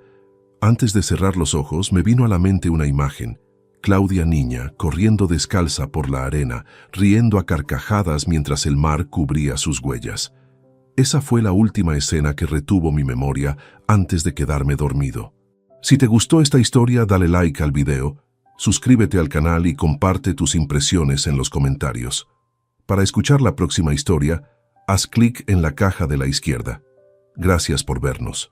Antes de cerrar los ojos me vino a la mente una imagen: Claudia niña, corriendo descalza por la arena, riendo a carcajadas mientras el mar cubría sus huellas. Esa fue la última escena que retuvo mi memoria antes de quedarme dormido. Si te gustó esta historia, dale like al video, suscríbete al canal y comparte tus impresiones en los comentarios. Para escuchar la próxima historia, haz clic en la caja de la izquierda. Gracias por vernos.